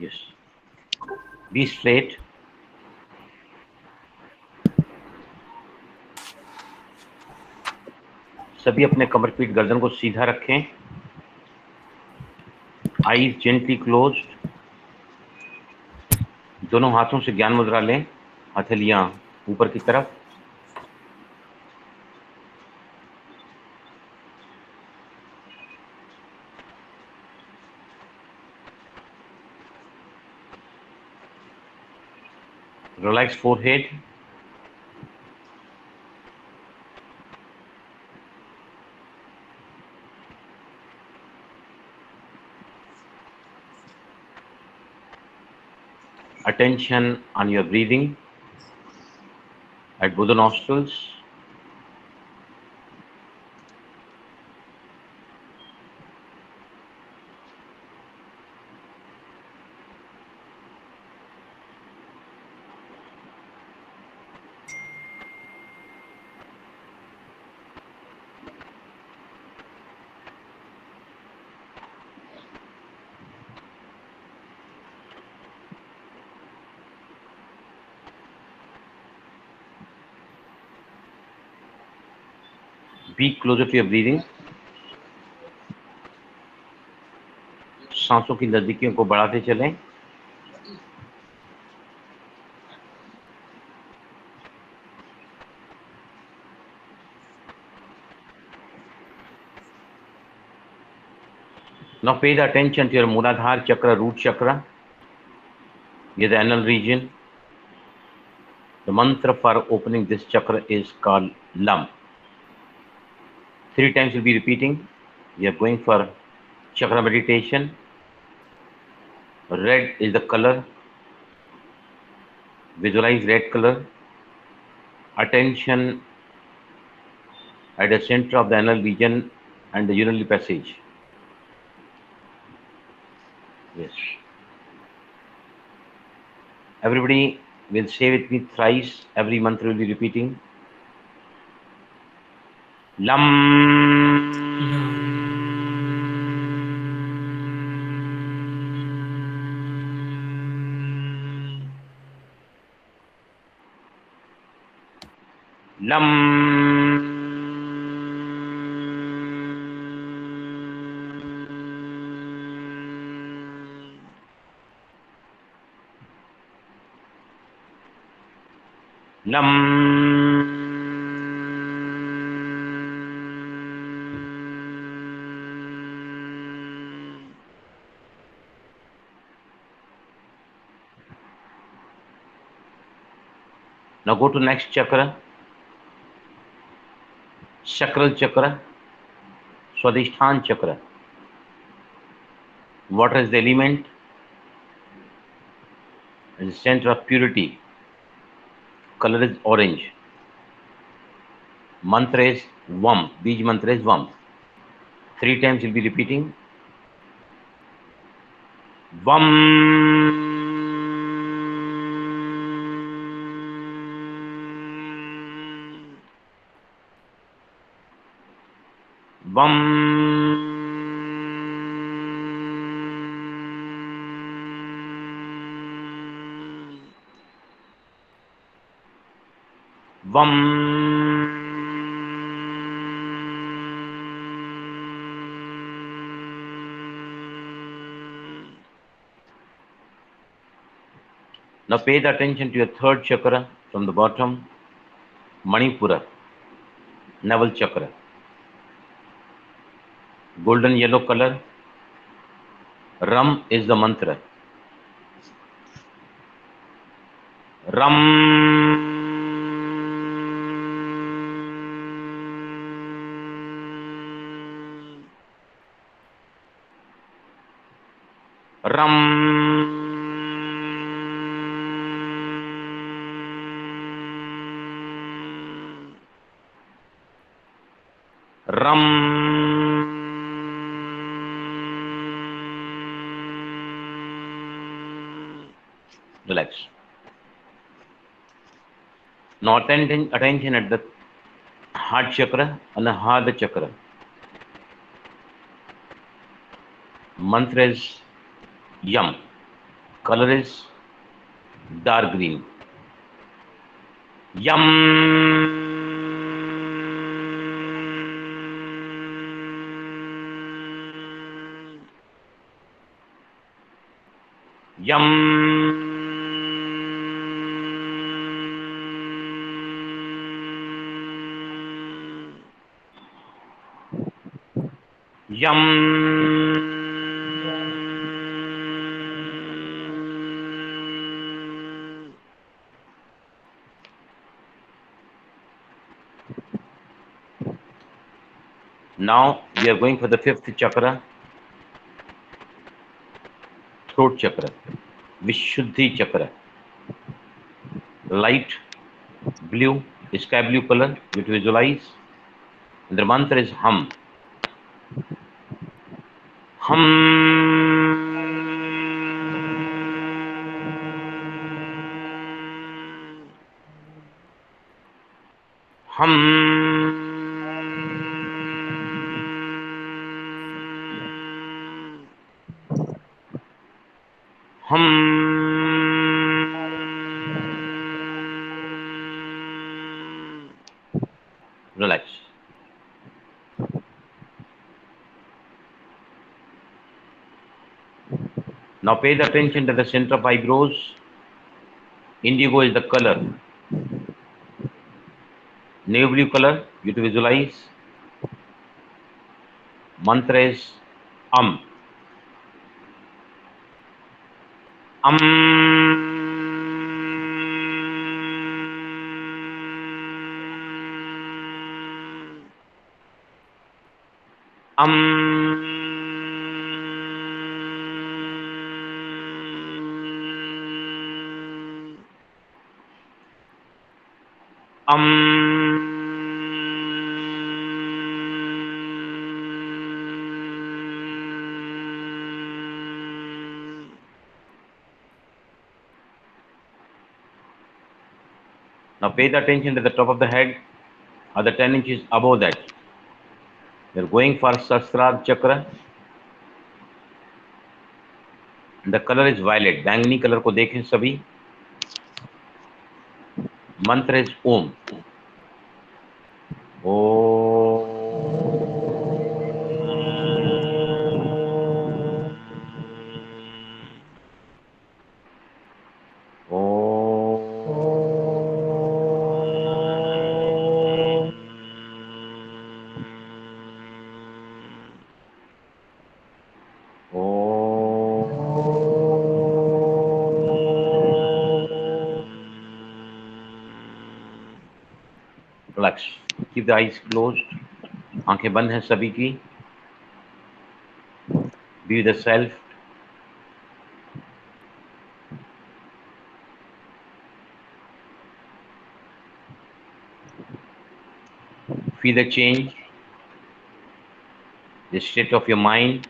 Yes. Be straight. सभी अपने कमर पीठ गर्दन को सीधा रखें. Eyes gently closed. दोनों हाथों से ज्ञान मुद्रा लें. हथेलियां ऊपर की तरफ. Relax forehead. Attention on your breathing at both the nostrils. Be closer to your breathing. सांसों की नजदीकियों को बढ़ाते चलें. Now pay the attention to your Muladhara chakra, root chakra. Near the anal region. The mantra for opening this chakra is called Lam. 3 times you'll be repeating. We are going for chakra meditation. Red is the color. Visualize red color. Attention at the center of the anal region and the urinary passage. Yes. Everybody will say with me thrice. Every mantra will be repeating. Lam. Lam. Lam. Now go to next chakra. Chakral chakra. Swadhisthana chakra. Water is the element. It is the center of purity. Color is orange. Mantra is Vam. Bij mantra is Vam. 3 times you'll be repeating. Vam. Vam. Vam. Now pay the attention to your third chakra from the bottom, Manipura, navel chakra. Golden yellow color. Ram is the mantra. Ram. Ram. Ram. Relax. Now attention at the heart chakra and the Anahata chakra. Mantra is Yam. Color is dark green. Yum. Yum. Yum. Now we are going for the fifth chakra, throat chakra, Vishuddhi chakra. Light blue, sky blue color, you to visualize. And the mantra is hum. Hum. Hum. Hum. Relax. Now pay the attention to the center of eyebrows. Indigo is the color. Navy blue color, you to visualize. Mantra is Am. Now pay the attention to the top of the head, or the 10 inches above that. We're going for Sahasrara chakra. The color is violet. बैंगनी color को देखें सभी. Mantra is Om. Relax. Keep the eyes closed. आंखें बंद हैं सभी की. Be the self. Feel the change, the state of your mind.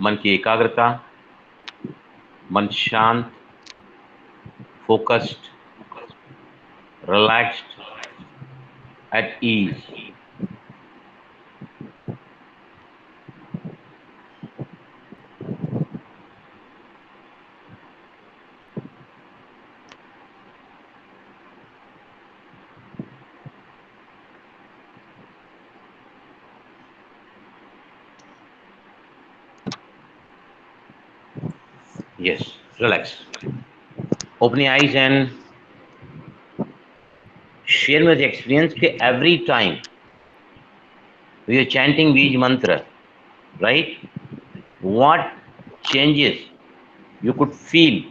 मन की एकाग्रता, मन शांत, focused, relaxed, at ease. Yes, relax. Open your eyes and share with the experience that every time we are chanting Bij mantra, right? What changes you could feel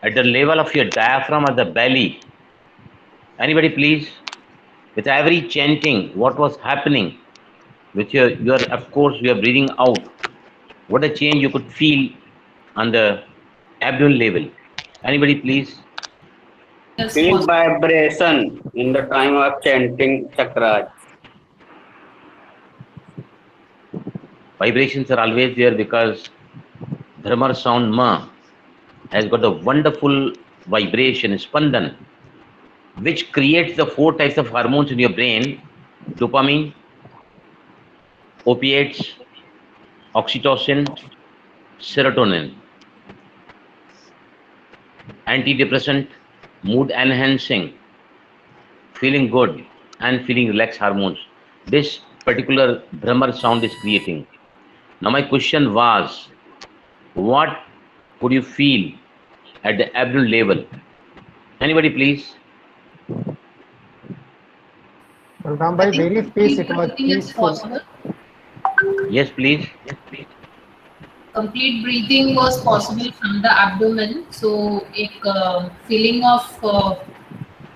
at the level of your diaphragm or the belly? Anybody please? With every chanting, what was happening with your of course we are breathing out. What a change you could feel on the abdomen level. Anybody please? Feel vibration in the time of chanting chakras. Vibrations are always there because Dharmar sound Ma has got a wonderful vibration, spandan, which creates the 4 types of hormones in your brain: dopamine, opiates, oxytocin, serotonin, antidepressant, mood enhancing, feeling good, and feeling relaxed hormones. This particular Brahmar sound is creating. Now my question was, what could you feel at the abdomen level? Anybody please? Ram bhai, very peace. It was breathing is peaceful. possible. Yes, please. Complete breathing was possible from the abdomen. So, a feeling of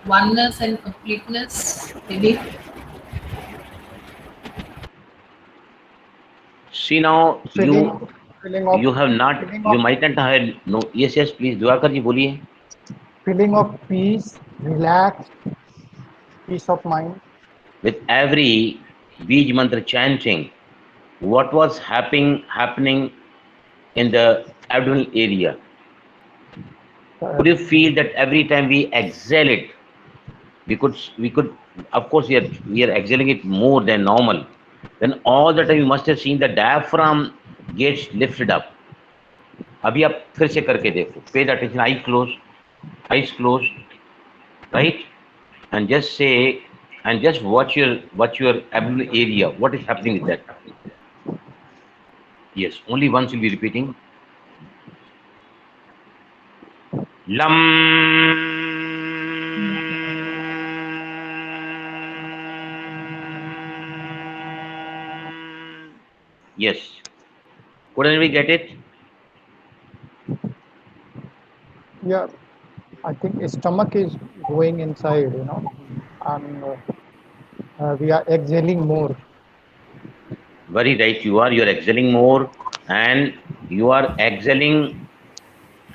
oneness and completeness, maybe. See now, Feeling of you have not, feeling you of might not have, no, yes, please, Diwakar ji boliye. feeling of peace, relaxed, peace of mind. With every Bij mantra chanting, what was happening in the abdominal area? Could you feel that every time we exhale it, we could, of course, we are exhaling it more than normal. Then all the time you must have seen the diaphragm gets lifted up. अभी आप फिर से करके देखो. Pay attention, eyes closed, right? And just say, and just watch your abdominal area. What is happening with that? Yes, only once you'll be repeating. Lam. Yes. Could anybody get it? Yeah, I think stomach is going inside, and we are exhaling more. Very right, you are. You are exhaling more, and you are exhaling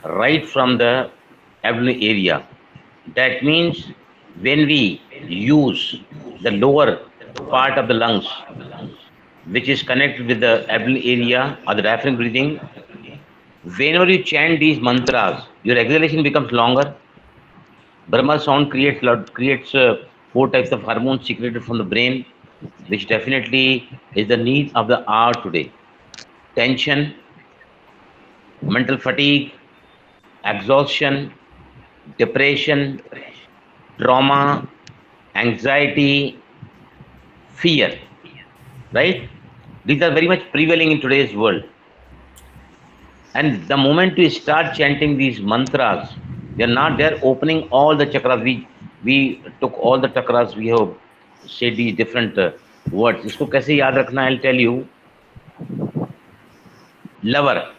right from the abdominal area. That means when we use the lower part of the lungs, which is connected with the abdominal area or the diaphragm breathing, whenever you chant these mantras, your exhalation becomes longer. Brahma sound creates 4 types of hormones secreted from the brain, which definitely is the need of the hour today. Tension, mental fatigue, exhaustion, depression, trauma, anxiety, fear, right? These are very much prevailing in today's world. And the moment you start chanting these mantras, they're opening all the chakras. We took all the chakras, we have said these different words. इसको कैसे याद रखना? I'll tell you. Lover,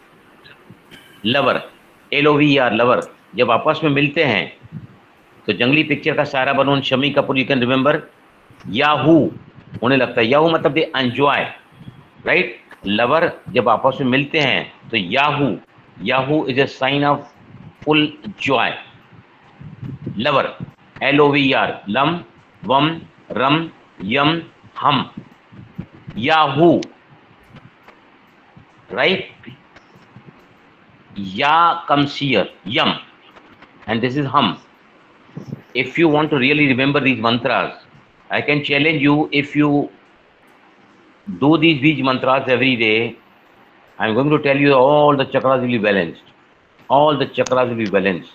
LOVER, lover. जब आपस में मिलते हैं तो जंगली पिक्चर का सारा बनोन Shammi Kapoor, you can remember, yahoo होने लगता है. याहू मतलब दे एंजॉय, राइट? लवर जब आपस में मिलते हैं तो yahoo is a sign of full joy. Lover, LOVER, लम, वम, रम, यम, हम, yahoo, right? Ya comes here, yum, and this is hum. If you want to really remember these mantras, I can challenge you, if you do these Bij mantras every day, I'm going to tell you all the chakras will be balanced. All the chakras will be balanced.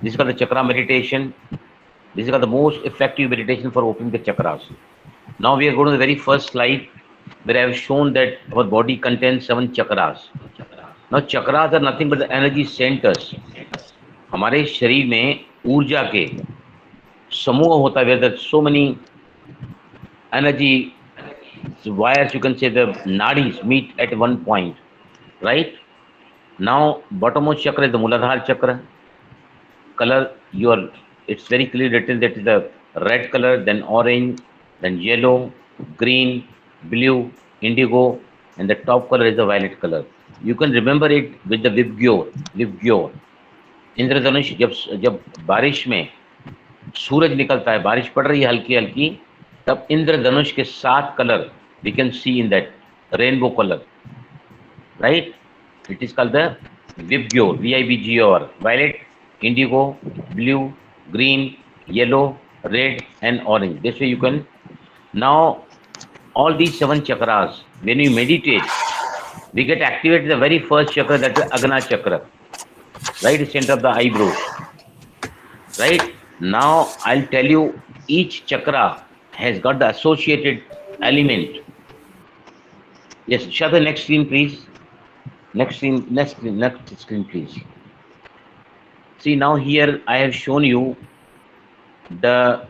This is called the chakra meditation. This is called the most effective meditation for opening the chakras. Now we are going to the very first slide where I have shown that our body contains 7 chakras. Now chakras are nothing but the energy centers. हमारे शरीर में ऊर्जा के समूह होता है, where there are so many energy wires, you can say the nadis meet at one point, right? Now bottommost chakra is the Muladhara chakra. Color, it's very clearly written that is the red color, then orange, then yellow, green, blue, indigo, and the top color is the violet color. You can remember it with the Vibgyor. इंद्रधनुष, जब बारिश में सूरज निकलता है, बारिश पड़ रही है हल्की हल्की, तब इंद्रधनुष के 7 colour we can see in that rainbow color, right? It is called the Vibgyor, VIBGOR. Violet, indigo, blue, green, yellow, red, and orange. This way you can. Now all these 7 chakras, when you meditate, we get activated the very first chakra, that is Agna chakra, right, center of the eyebrows. Right now, I'll tell you each chakra has got the associated element. Yes, show the next screen, please. Next screen, please. See, now here I have shown you the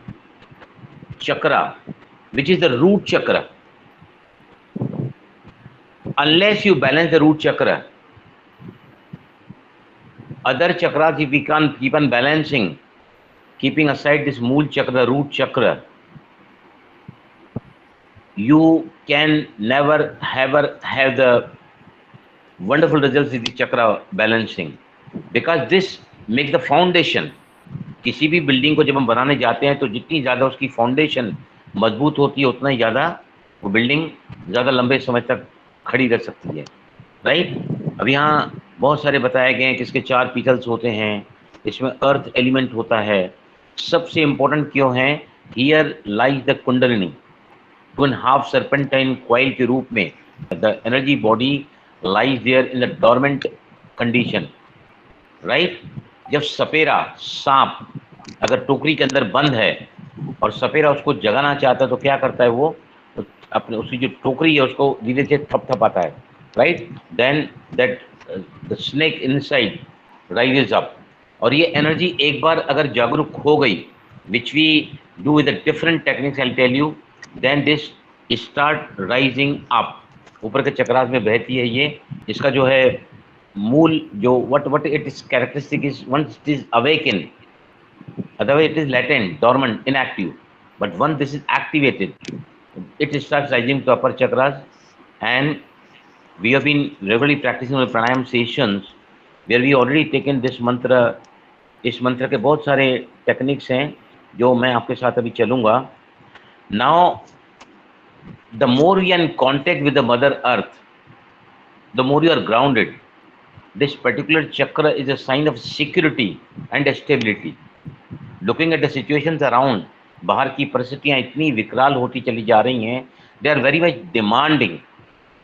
chakra, which is the root chakra. Unless you balance the root chakra, other chakras, if we can't keep on balancing, keeping aside this mool chakra, the root chakra, you can never ever have the wonderful results with the chakra balancing, because this makes the foundation. किसी भी building को जब हम बनाने जाते हैं तो जितनी ज़्यादा उसकी फाउंडेशन मजबूत होती है उतना ही ज़्यादा वो बिल्डिंग ज़्यादा लंबे समय तक खड़ी रह सकती है, राइट। अब यहाँ बहुत सारे बताए गए हैं कि इसके 4 पीटल्स होते हैं, इसमें अर्थ एलिमेंट होता है। सबसे इम्पोर्टेंट क्यों है, here lies the kundalini, 2.5 serpentine coil के रूप में the energy body lies there in the dormant condition, right. जब सपेरा सांप अगर टोकरी के अंदर बंद है और सपेरा उसको जगाना चाहता है तो क्या करता है, वो अपने उसकी जो टोकरी है उसको धीरे से थपथपाता है, right. Then that the snake inside rises up, और ये एनर्जी एक बार अगर जागरूक हो गई, which we do with different techniques, I tell you, then this start rising up, ऊपर के चक्रास में बहती है ये। इसका जो है मूल जो what it is characteristic is, once it is awakened, otherwise it is latent, dormant, inactive, but once this is activated, it starts rising to upper chakras. And we have been regularly practicing the pranayam sessions where we already taken this mantra. इस मंत्र के बहुत सारे techniques हैं जो मैं आपके साथ अभी चलूँगा। Now the more you are in contact with the mother earth, the more you are grounded. This particular chakra is a sign of security and stability. Looking at the situations around, बाहर की परिस्थितियाँ इतनी विकराल होती चली जा रही हैं, they are very much demanding,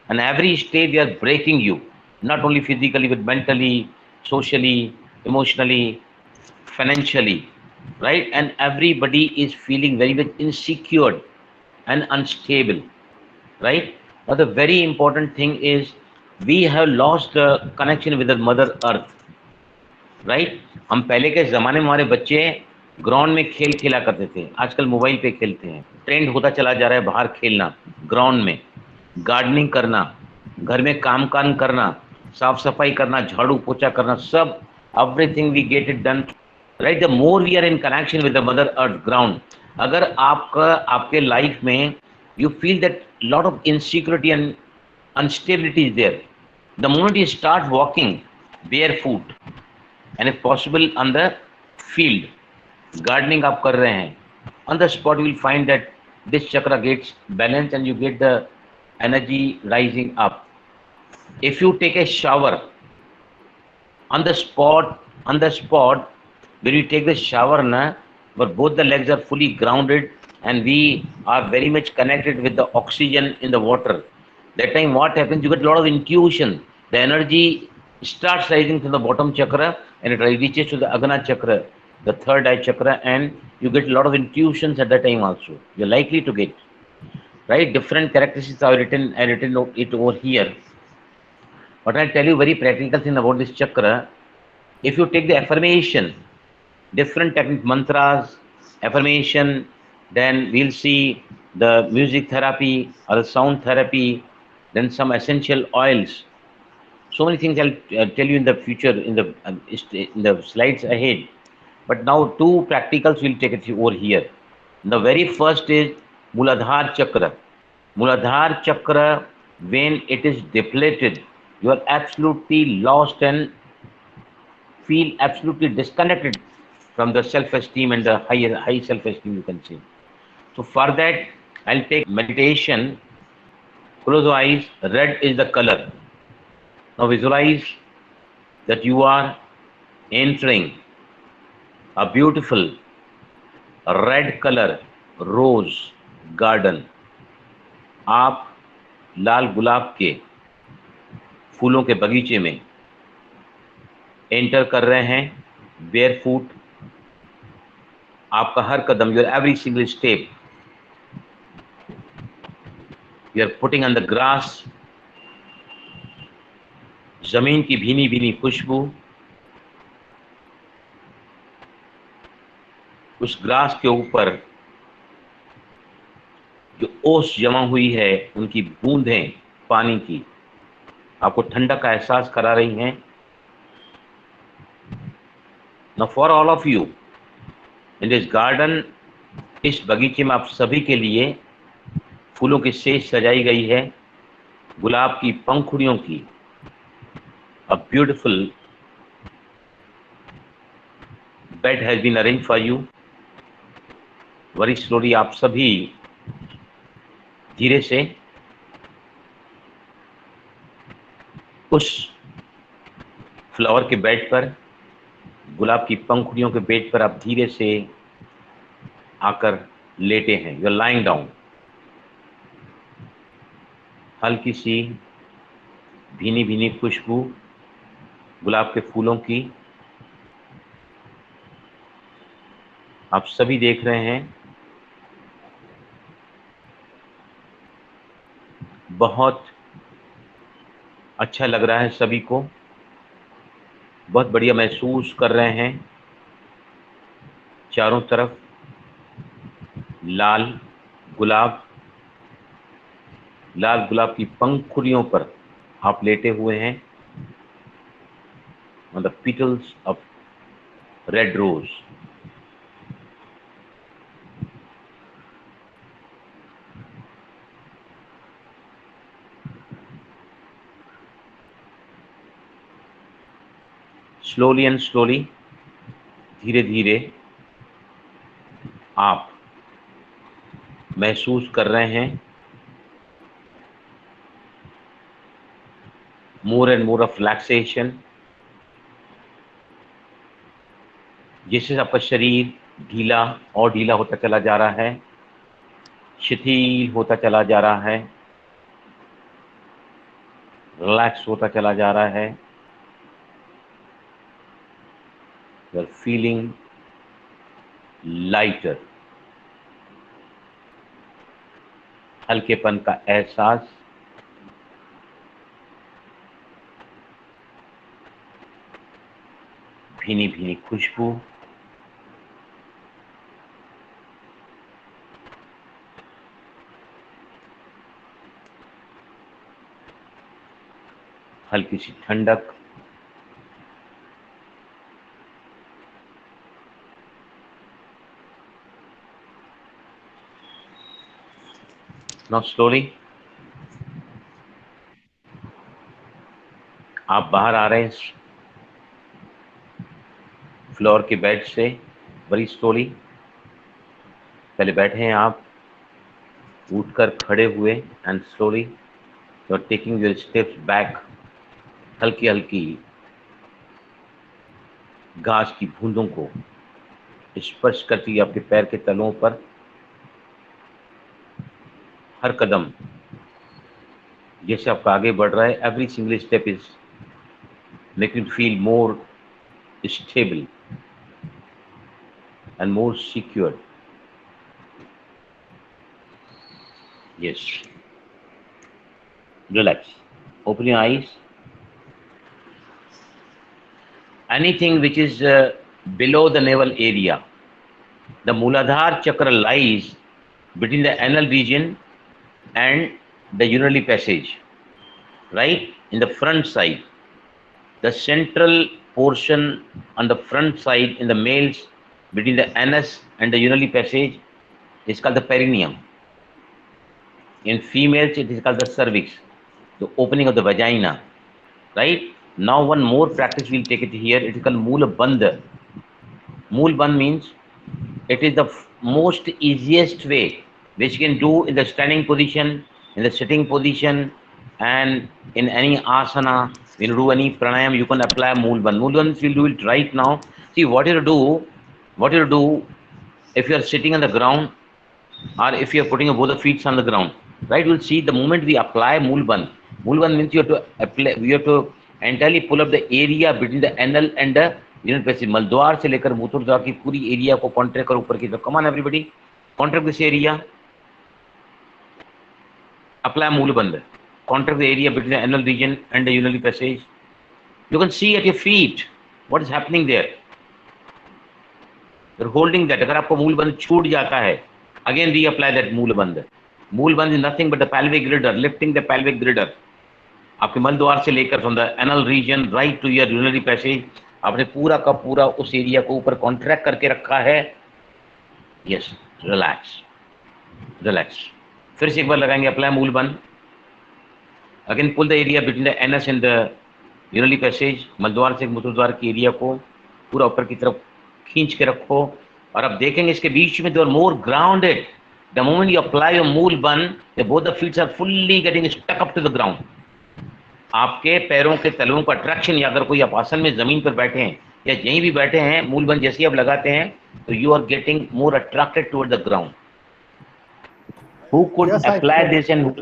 and every stage they are breaking you, not only physically but mentally, socially, emotionally, financially, right? And everybody is feeling very much insecure and unstable, right? Now the very important thing is we have lost the connection with the mother earth, right? हम पहले के ज़माने में हमारे बच्चे ground में खेल खेला करते थे, आजकल मोबाइल पे खेलते हैं। ट्रेंड होता चला जा रहा है बाहर खेलना, ग्राउंड में गार्डनिंग करना, घर में काम करना, साफ सफाई करना, झाड़ू पोछा करना, सब everything we get it done, right. The more we are in connection with the mother earth ground, अगर आपके लाइफ में you feel that lot of insecurity and unstability is there, the moment you start walking barefoot and if possible on the field, gardening आप कर रहे हैं, on the spot you will find that this chakra gets balanced and you get the energy rising up. If you take a shower on the spot when you take the shower na, where both the legs are fully grounded and we are very much connected with the oxygen in the water, that time what happens, you get a lot of intuition. The energy starts rising from the bottom chakra and it reaches to the Agna chakra, the third eye chakra, and you get a lot of intuitions at that time also. You're likely to get, right? Different characteristics are written. I written it over here. But I'll tell you very practical thing about this chakra. If you take the affirmation, different techniques, mantras, affirmation, then we'll see the music therapy or the sound therapy, then some essential oils. So many things I'll tell you in the future, in the slides ahead. But now 2 practicals we'll take it over here. The very first is Muladhara chakra. Muladhara chakra, when it is depleted, you are absolutely lost and feel absolutely disconnected from the self-esteem and the high self-esteem, you can say. So for that, I'll take meditation. Close your eyes. Red is the color. Now visualize that you are entering a beautiful red color rose garden. आप लाल गुलाब के फूलों के बगीचे में enter कर रहे हैं, barefoot. आपका हर कदम, your every single step, you are putting on the grass. जमीन की भीनी भीनी खुशबू, उस ग्रास के ऊपर जो ओस जमा हुई है, उनकी बूंदें पानी की आपको ठंडक का एहसास करा रही हैं। Now for all of you in this garden, इस बगीचे में आप सभी के लिए फूलों की सेज सजाई गई है, गुलाब की पंखुड़ियों की। A beautiful bed has been arranged for you. Very slowly आप सभी धीरे से उस फ्लावर के बेड पर, गुलाब की पंखुड़ियों के बेड पर आप धीरे से आकर लेटे हैं। You are lying down. हल्की सी भीनी भीनी खुशबू गुलाब के फूलों की आप सभी देख रहे हैं। बहुत अच्छा लग रहा है सभी को, बहुत बढ़िया महसूस कर रहे हैं। चारों तरफ लाल गुलाब की पंखुड़ियों पर आप लेटे हुए हैं, on the petals of red rose. Slowly and slowly, धीरे धीरे आप महसूस कर रहे हैं more and more of relaxation, जिससे आपका शरीर ढीला और ढीला होता चला जा रहा है, शिथिल होता चला जा रहा है, रिलैक्स होता चला जा रहा है। You are feeling lighter, हल्केपन का एहसास। भीनी भीनी खुशबू, हल्की सी ठंडक। Now slowly आप बाहर आ रहे हैं फ्लोर के बेड से, बड़ी स्लोली। पहले बैठे हैं आप, उठकर खड़े हुए and slowly you are taking your steps back. हल्की हल्की घास की बूंदों को स्पर्श करती है आपके पैर के तलों पर। हर कदम जैसे आपका आगे बढ़ रहा है, every single step is making you feel more stable and more secure. Yes. Relax. Open your eyes. Anything which is below the navel area, the Mooladhara chakra lies between the anal region and the urinary passage, right in the front side. The central portion on the front side in the males between the anus and the urinary passage is called the perineum. In females, it is called the cervix, the opening of the vagina, right? Now one more practice we'll take it here. It is called Moola Bandha. Mool Bandh means it is the most easiest way which you can do in the standing position, in the sitting position, and in any asana. When you do any pranayam, you can apply Mool Bandh. Mool Bandh, we'll do it right now. See what you do if you are sitting on the ground or if you are putting both the feet on the ground, right? You'll see the moment we apply Mool Bandh, Moolbandh means you have to apply, you have to entirely pull up the area between the anal and the urinary passage. मलद्वार से लेकर मूत्रद्वार की पूरी area को contract करो ऊपर की तरफ. Come on everybody, contract this area. Apply Moolbandh. Contract the area between the anal region and the urinary passage. You can see at your feet what is happening there. You're holding that. अगर आपको मूलबंध छूट जाता है, again reapply that मूलबंध. मूलबंध is nothing but the pelvic girder, lifting the pelvic girder. आपके मल द्वार से लेकर from the anal region right to your urinary passage, आपने पूरा का पूरा उस एरिया को ऊपर कॉन्ट्रैक्ट करके रखा है. Yes, relax, relax. फिर से एक बार लगाएंगे apply मूलबंध. Again pull the area between the anus and the urinary passage. मलद्वार से मूत्रद्वार की एरिया को पूरा ऊपर की तरफ खींच के रखो. और अब देखेंगे इसके बीच में they are more grounded. The moment you apply your मूलबंध, both the feet are fully getting stuck up to the ground. आपके पैरों के तलवों का अट्रैक्शन, या अगर कोई आप आसन में जमीन पर बैठे हैं या यहीं भी बैठे हैं, मूलबंध जैसे आप लगाते हैं तो you are getting more attracted toward the ground. Who could apply this and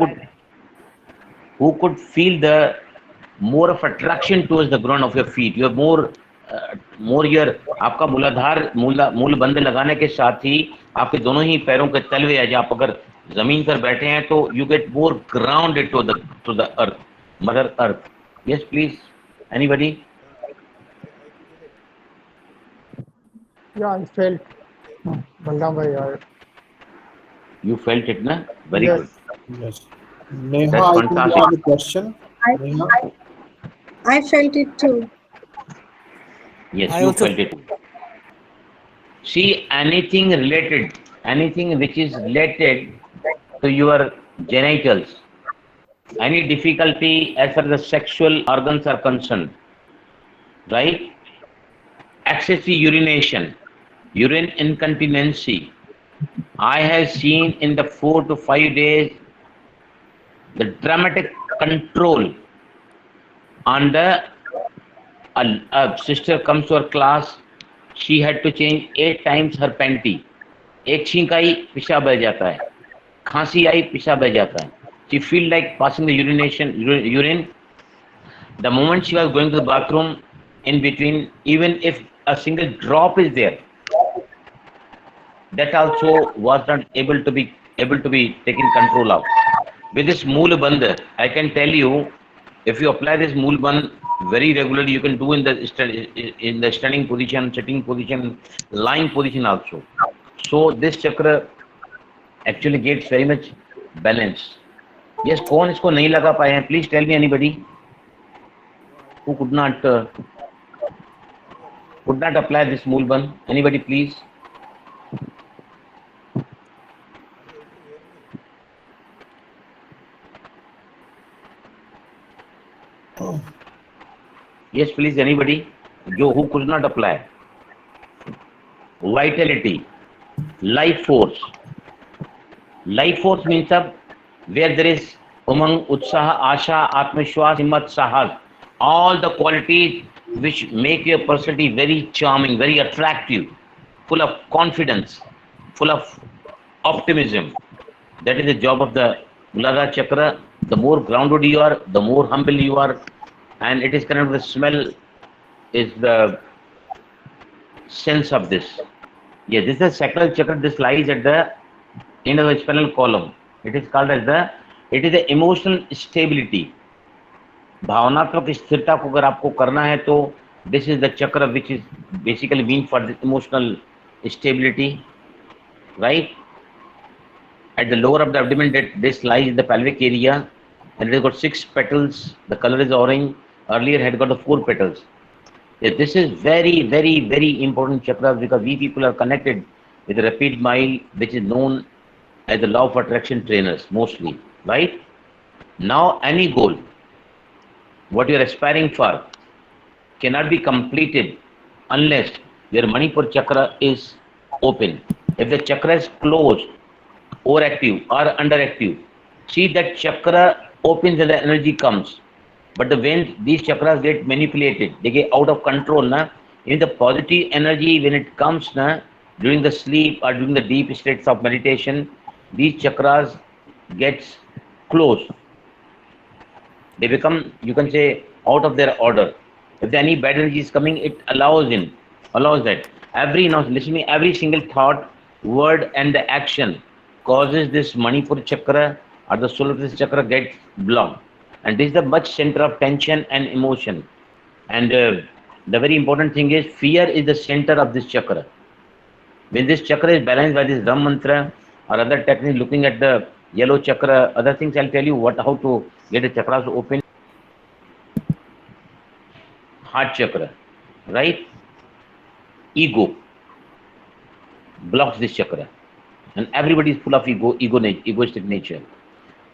who could feel the more of attraction towards the ground of your feet? You are more your आपका मूलाधार मूलबंध लगाने के साथ ही आपके दोनों ही पैरों के तलवे है, आप अगर जमीन पर बैठे हैं तो you get more grounded to the earth, mother earth. Yes please, anybody? Yeah, I felt. Balram bhai, You felt it, na? Very yes. good. Yes. Neha, That's I think you fantastic. have a question. Neha? I felt it too. Yes, I you also- felt it. See, anything which is related to your genitals, any difficulty as far as the sexual organs are concerned, right? Excessive urination, urine incontinency. I have seen in the 4 to 5 days the dramatic control on the a sister comes to her class, she had to change 8 times her panty. एक छींक आई पेशाब बह जाता है, खांसी आई पेशाब बह जाता है. She feel like passing the urine. The moment she was going to the bathroom, in between, even if a single drop is there, that also was not able to be taken control of. With this Moolbandh, I can tell you, if you apply this Moolbandh very regularly, you can do in the standing position, sitting position, lying position also. So this chakra actually gets very much balanced. Yes, कौन इसको नहीं लगा पाए हैं? Please tell me anybody who could not apply this Moolbandh. Anybody please? Yes, please, anybody? Who could not apply? Vitality, life force. Life force means where there is umang, utsaha, asha, atmashwas, himmat, sahas. All the qualities which make your personality very charming, very attractive, full of confidence, full of optimism. That is the job of the Muladhara chakra. The more grounded you are, the more humble you are, and it is connected with the smell is the sense of this. Yeah, this is the sacral chakra. This lies at the end of the spinal column. It is called as it is the emotional stability. भावनात्मक स्थिरता को अगर आपको करना है तो this is the chakra which is basically meant for the emotional stability, right? At the lower of the abdomen, this lies in the pelvic area, and it has got 6 petals. The color is orange. Earlier had got the 4 petals. Yeah, this is very, very, very important chakra because we people are connected with the rapid mile, which is known as the law of attraction trainers mostly, right? Now any goal, what you are aspiring for, cannot be completed unless your Manipur chakra is open. If the chakra is closed, overactive or underactive, see that chakra opens and the energy comes. But when these chakras get manipulated, they get out of control. In the positive energy, when it comes during the sleep or during the deep states of meditation, these chakras gets closed. They become, you can say, out of their order. If any bad energy is coming, it allows that. Now listen to me, every single thought, word and the action causes this Manipur chakra or the solar plexus chakra gets blocked. And this is the much center of tension and emotion. And the very important thing is fear is the center of this chakra. When this chakra is balanced by this Ram mantra or other techniques, looking at the yellow chakra, other things, I'll tell you how to get the chakras open. Heart chakra, right? Ego blocks this chakra, and everybody is full of egoistic nature,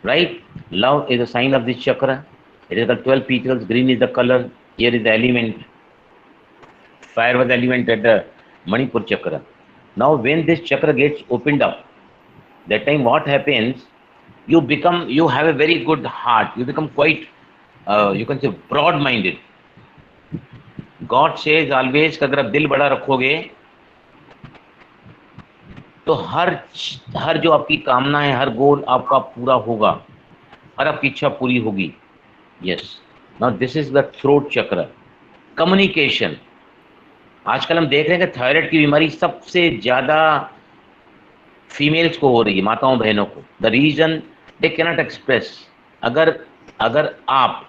right? Love is a sign of this chakra. It is the 12 petals. Green is the color. Air is the element. Fire was the element at the Manipur chakra. Now, when this chakra gets opened up, that time what happens? You have a very good heart. You become quite, you can say, broad-minded. God says always कि अगर आप दिल बड़ा रखोगे तो हर जो आपकी कामना है, हर गोल आपका पूरा होगा, हर आपकी इच्छा पूरी होगी. Yes. Now this is the throat chakra. Communication. आजकल हम देख रहे हैं कि थायराइड की बीमारी सबसे ज्यादा फीमेल्स को हो रही है, माताओं बहनों को. The reason they cannot express. अगर आप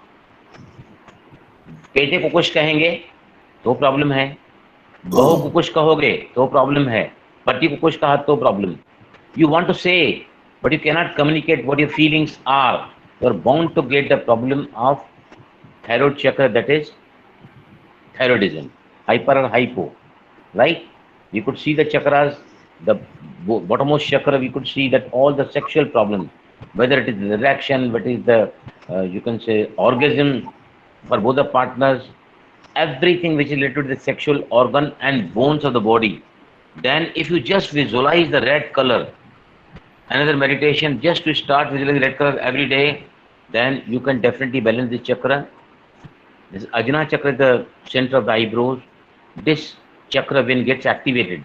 बेटे को कुछ कहेंगे तो प्रॉब्लम है, बहू को कुछ कहोगे तो प्रॉब्लम है, पति को कुछ कहा तो problem. You want to say but you cannot communicate what your feelings are. You are bound to get the problem of thyroid chakra, that is thyroidism, hyper or hypo, right? We could see the chakras, the bottommost chakra, we could see that all the sexual problems, whether it is the erection, whether it is the, you can say, orgasm for both the partners, everything which is related to the sexual organ and bones of the body. Then if you just visualize the red color, another meditation, just to start visualizing red color every day, then you can definitely balance this chakra. This Ajna chakra is the center of the eyebrows. This chakra, when gets activated,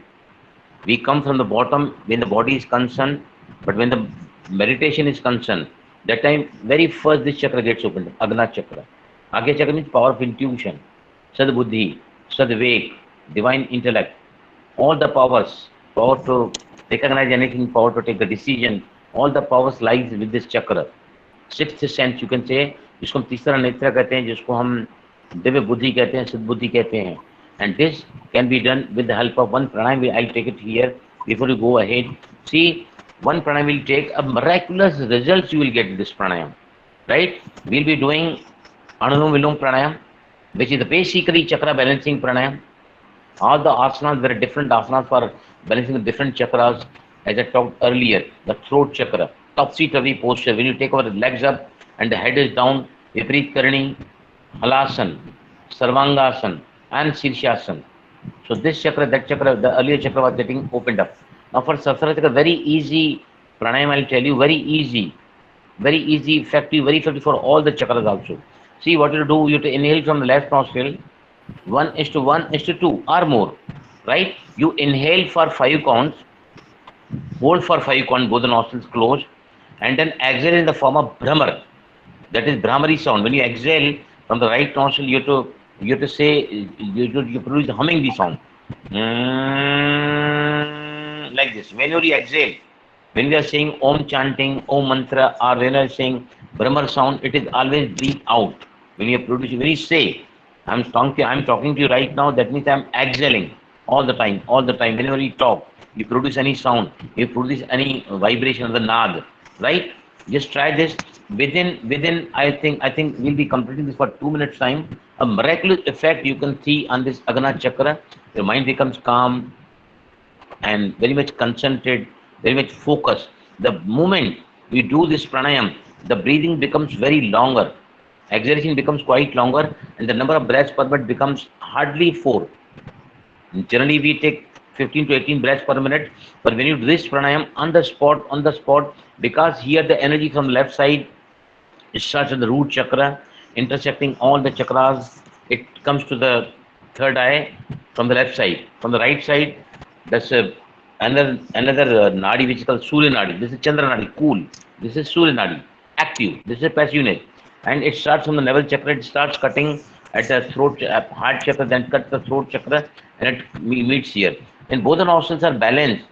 we come from the bottom when the body is concerned, but when the meditation is concerned, that time very first this chakra gets opened, Ajna chakra. Agya chakra means power of intuition, Sadbuddhi, Sadvek, divine intellect, all the powers, power to recognize anything, power to take a decision, all the powers lies with this chakra. Sixth sense, you can say, जिसको हम तीसरा नेत्र कहते हैं, जिसको हम दिव्य बुद्धि कहते हैं, सद्बुद्धि कहते हैं. And this can be done with the help of one pranayam. I'll take it here before you go ahead. See, one pranayam will take a miraculous results. You will get this pranayam, right? We'll be doing Anulom Vilom pranayam, which is the basically chakra balancing pranayam. All the asanas, there are different asanas for balancing the different chakras. As I talked earlier, the throat chakra, topsy-turvy posture, when you take over the legs up and the head is down, Viparit Karani, Halasana, Sarvangasana, and Shirshasana. So this chakra, that chakra, the earlier chakra was getting opened up. Now for Sahasrara chakra, very easy pranayam, I'll tell you, very easy, effective, very effective for all the chakras also. See what you do, you have to inhale from the left nostril, 1:1:2 or more, right? You inhale for 5 counts, hold for 5 counts, both the nostrils closed, and then exhale in the form of Brahmar. That is Brahmari sound. When you exhale from the right nostril, you have to say, you produce the humming the sound. Like this. Whenever you exhale, when we are saying Om chanting, Om mantra, or when we are saying Brahmar sound, it is always breathe out. When you produce, when you say, I'm talking to you right now, that means I'm exhaling all the time. Whenever you talk, you produce any sound, you produce any vibration of the nad, right? Just try this. Within I think we'll be completing this for 2 minutes time. A miraculous effect you can see on this Agna chakra. Your mind becomes calm and very much concentrated, very much focused. The moment we do this pranayam, the breathing becomes very longer. Exhalation becomes quite longer, and the number of breaths per minute becomes hardly 4. Generally, we take 15 to 18 breaths per minute, but when you do this pranayam on the spot, because here the energy from the left side is such at the root chakra, intersecting all the chakras, it comes to the third eye from the left side. From the right side, that's another nadi which is called Surya Nadi. This is Chandra Nadi, cool. This is Surya Nadi, active. This is passionate. and it starts from the navel chakra. It starts cutting at the throat, heart chakra, then cuts the throat chakra, and it meets here. When both the nostrils are balanced,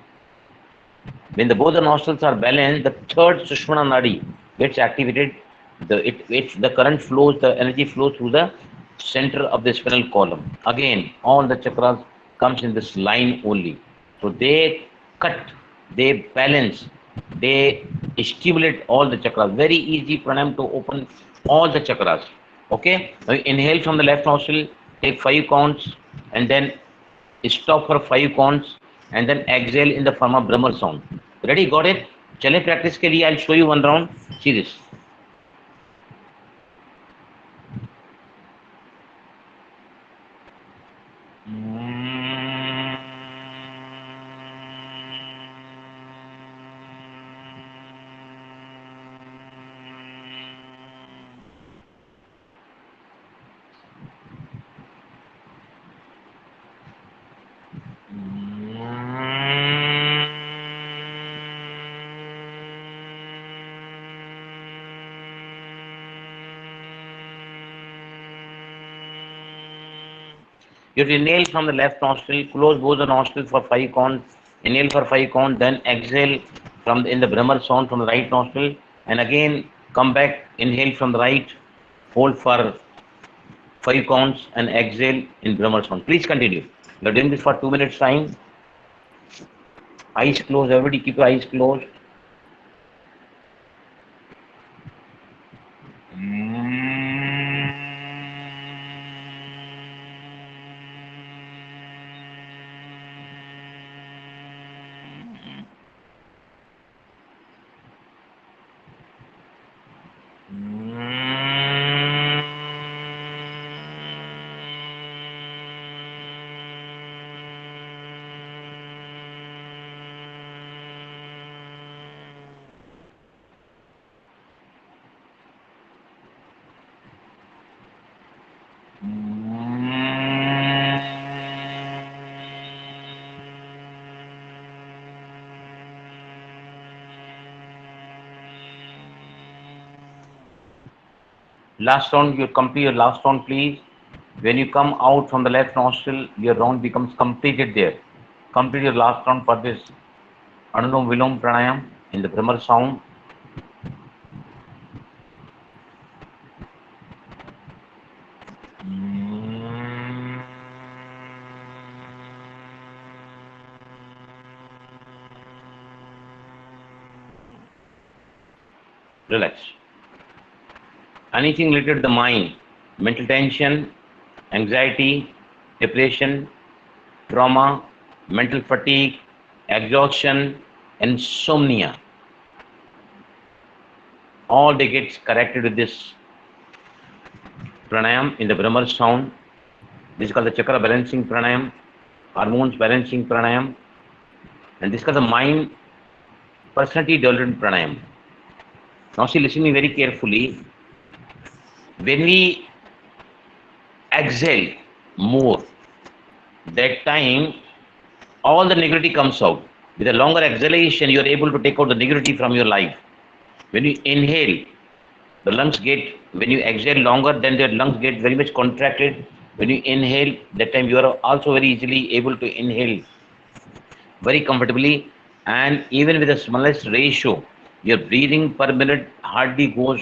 when both the nostrils are balanced, the third Sushmana Nadi gets activated. The current flows, the energy flows through the center of the spinal column. Again, all the chakras comes in this line only. So they cut, they balance, they stimulate all the chakras. Very easy pranayam to open all the chakras. Okay? Now inhale from the left nostril, take 5 counts, and then stop for 5 counts, and then exhale in the form of Brahma sound. Ready? Got it? चले practice के लिए. I'll show you one round. See this. You inhale from the left nostril, close both the nostrils for 5 counts, inhale for 5 counts, then exhale in the Brahma sound from the right nostril, and again come back, inhale from the right, hold for 5 counts, and exhale in Brahma sound. Please continue. You are doing this for 2 minutes time. Eyes closed, everybody keep your eyes closed. Last round, you complete your last round, please. When you come out from the left nostril, your round becomes completed there. Complete your last round for this Anulom Vilom Pranayam in the Brahma sound. Relax. Anything related to the mind, mental tension, anxiety, depression, trauma, mental fatigue, exhaustion, insomnia, all they get corrected with this pranayam in the Brahma sound. This is called the chakra balancing pranayam, hormones balancing pranayam, and this is called the mind personality development pranayam. Now see, listen to me very carefully. When we exhale more, that time all the negativity comes out. With a longer exhalation, you are able to take out the negativity from your life. When you inhale, the lungs get, when you exhale longer, then the lungs get very much contracted. When you inhale, that time you are also very easily able to inhale very comfortably, and even with the smallest ratio, your breathing per minute hardly goes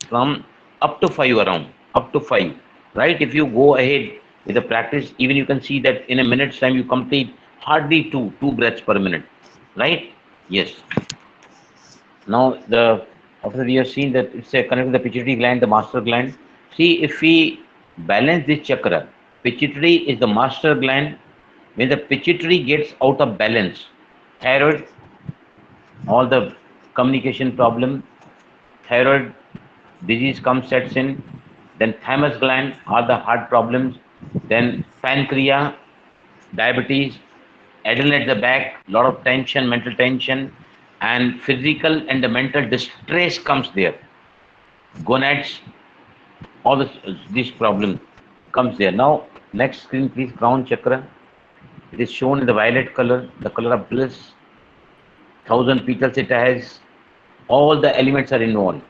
from up to 5 around, up to 5, right? If you go ahead with the practice, even you can see that in a minute's time you complete hardly two breaths per minute, right? Yes. Now after we have seen that it's connected to the pituitary gland, the master gland. See, if we balance this chakra, pituitary is the master gland. When the pituitary gets out of balance, thyroid, all the communication problem, thyroid disease sets in, then thymus gland, all the heart problems, then pancreas, diabetes, adrenaline at the back, lot of tension, mental tension, and physical and the mental distress comes there. Gonads, all this problem comes there. Now, next screen please, crown chakra. It is shown in the violet color, the color of bliss. 1,000 petals it has. All the elements are involved.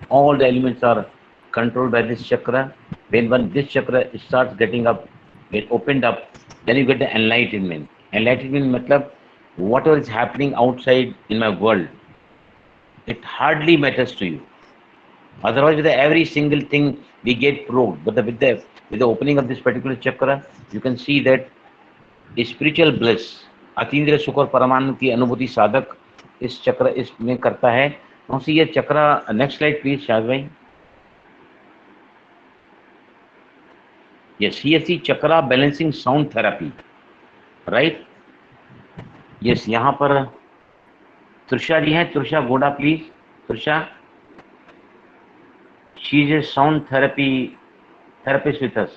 All the elements are controlled by this chakra. When this chakra starts getting up, it opened up, then you get the enlightenment. Enlightenment matlab whatever is happening outside in my world, it hardly matters to you. Otherwise, with every single thing we get probed, but with the opening of this particular chakra, you can see that spiritual bliss, अतीन्द्रिय सुख और परमानंद की अनुभूति साधक इस चक्र इसमें करता है. Now see ये चक्रा. Next slide please, शाहद भाई. Yes, here see chakra balancing sound therapy, right? Yes, यहाँ पर त्रिषा जी हैं. त्रिषा गोडा please. Trisha, she is a sound therapist with us.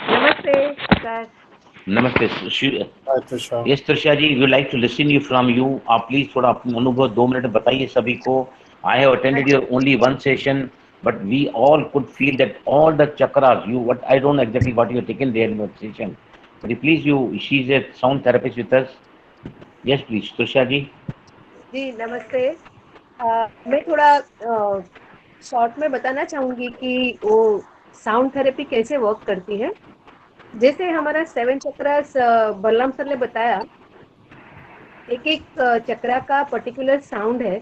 Namaste, sir. Namaste. Hi, Trisha. Yes, Trisha ji, we would like to listen you from you. आप please थोड़ा अपना अनुभव 2 minute बताइए सभी को. I have attended your only one session, but we all could feel that all the chakras, I don't know exactly what you have taken there in your session, but please she is a sound therapist with us. Yes, please, Trisha ji. जी नमस्ते. मैं थोड़ा short में बताना चाहूँगी कि वो sound therapy कैसे work करती है. जैसे हमारा 7 चक्रास बलराम सर ने बताया, एक एक चक्रा का पर्टिकुलर साउंड है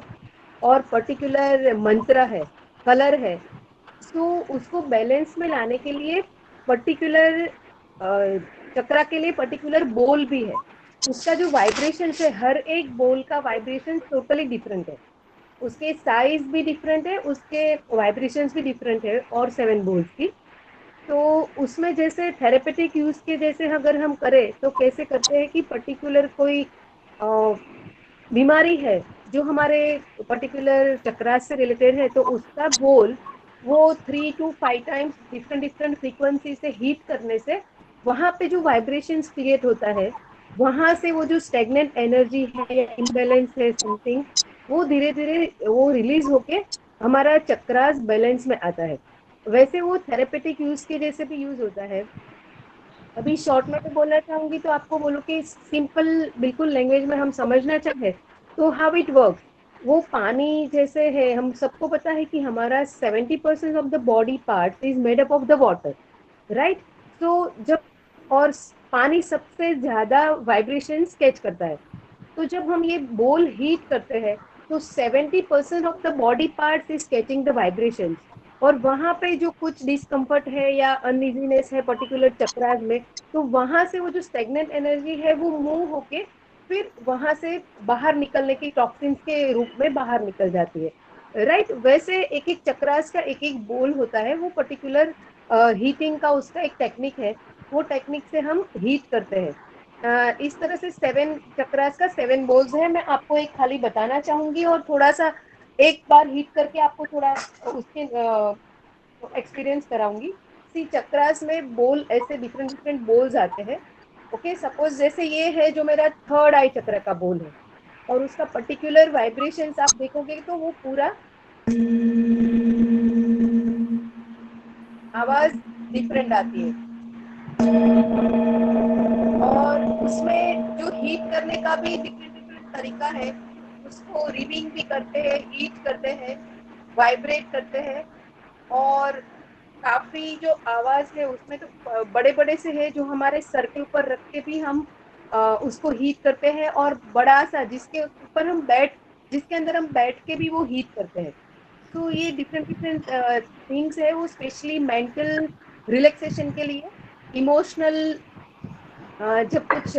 और पर्टिकुलर मंत्र है, कलर है. तो उसको बैलेंस में लाने के लिए पर्टिकुलर चक्रा के लिए पर्टिकुलर बोल भी है. उसका जो वाइब्रेशन है, हर एक बोल का वाइब्रेशन टोटली डिफरेंट है. उसके साइज भी डिफरेंट है, उसके वाइब्रेशंस भी डिफरेंट है और 7 बोल्स की. तो उसमें जैसे थेरेपेटिक यूज के जैसे अगर हम करें तो कैसे करते हैं कि पर्टिकुलर कोई बीमारी है जो हमारे पर्टिकुलर चक्रा से रिलेटेड है, तो उसका बोल वो 3 to 5 टाइम्स डिफरेंट फ्रीक्वेंसी से हीट करने से वहाँ पे जो वाइब्रेशंस क्रिएट होता है, वहाँ से वो जो स्टेगनेंट एनर्जी है या इम्बैलेंस है समथिंग, वो धीरे धीरे वो रिलीज होके हमारा चक्रास बैलेंस में आता है. वैसे वो थेरेपेटिक यूज के जैसे भी यूज होता है. अभी शॉर्ट में मैं बोलना चाहूँगी तो आपको बोलो कि सिंपल बिल्कुल लैंग्वेज में हम समझना चाहे तो हाउ इट वर्क्स. वो पानी जैसे है, हम सबको पता है कि हमारा 70% of the body part is made up of the water, right. तो जब और पानी सबसे ज़्यादा वाइब्रेशन कैच करता है, तो जब हम ये बोल हीट करते हैं तो 70% of the body parts is catching the vibrations. और वहाँ पे जो कुछ डिस्कम्फर्ट है या अनइजीनेस है पर्टिकुलर चक्रास में, तो वहाँ से वो जो स्टेगनेंट एनर्जी है वो मूव होके फिर वहाँ से बाहर निकलने की टॉक्सिन्स के रूप में बाहर निकल जाती है, राइट. वैसे एक एक चक्रास का एक एक बोल होता है, वो पर्टिकुलर हीटिंग का उसका एक टेक्निक है, वो टेक्निक से हम हीट करते हैं. इस तरह से 7 चक्रास का 7 बोल्स है. मैं आपको एक खाली बताना चाहूँगी और थोड़ा सा एक बार हीट करके आपको थोड़ा उसके एक्सपीरियंस कराऊंगी. सी चक्रास में बोल ऐसे डिफरेंट बोल्स आते हैं. ओके, सपोज जैसे ये है जो मेरा 3rd आई चक्र का बोल है और उसका पर्टिकुलर वाइब्रेशंस आप देखोगे तो वो पूरा आवाज डिफरेंट आती है. और उसमें जो हीट करने का भी डिफरेंट तरीका है. उसको रिबिंग भी करते हैं, हीट करते हैं, वाइब्रेट करते हैं. और काफी जो आवाज है उसमें तो बड़े बड़े से है जो हमारे सर के ऊपर रख के भी हम उसको हीट करते हैं, और बड़ा सा जिसके ऊपर हम जिसके अंदर हम बैठ के भी वो हीट करते हैं. तो ये डिफरेंट थिंग्स है. वो स्पेशली मेंटल रिलैक्सेशन के लिए, इमोशनल जब कुछ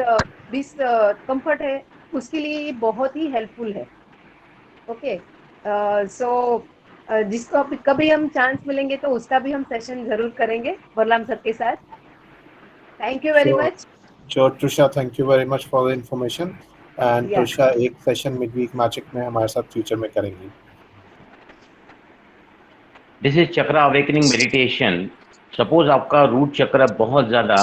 डिस्कम्फर्ट है उसके लिए ये बहुत ही हेल्पफुल है. ओके, सो जिसको कभी हम चांस मिलेंगे तो उसका भी हम सेशन जरूर करेंगे बलराम सर के साथ. Thank you very much. Sure, Trisha, thank you very much for the information. And Yeah. Trisha एक सेशन मिडवीक मैजिक में हमारे साथ फ्यूचर में करेंगी. This is chakra awakening meditation. Suppose आपका रूट चक्र बहुत ज्यादा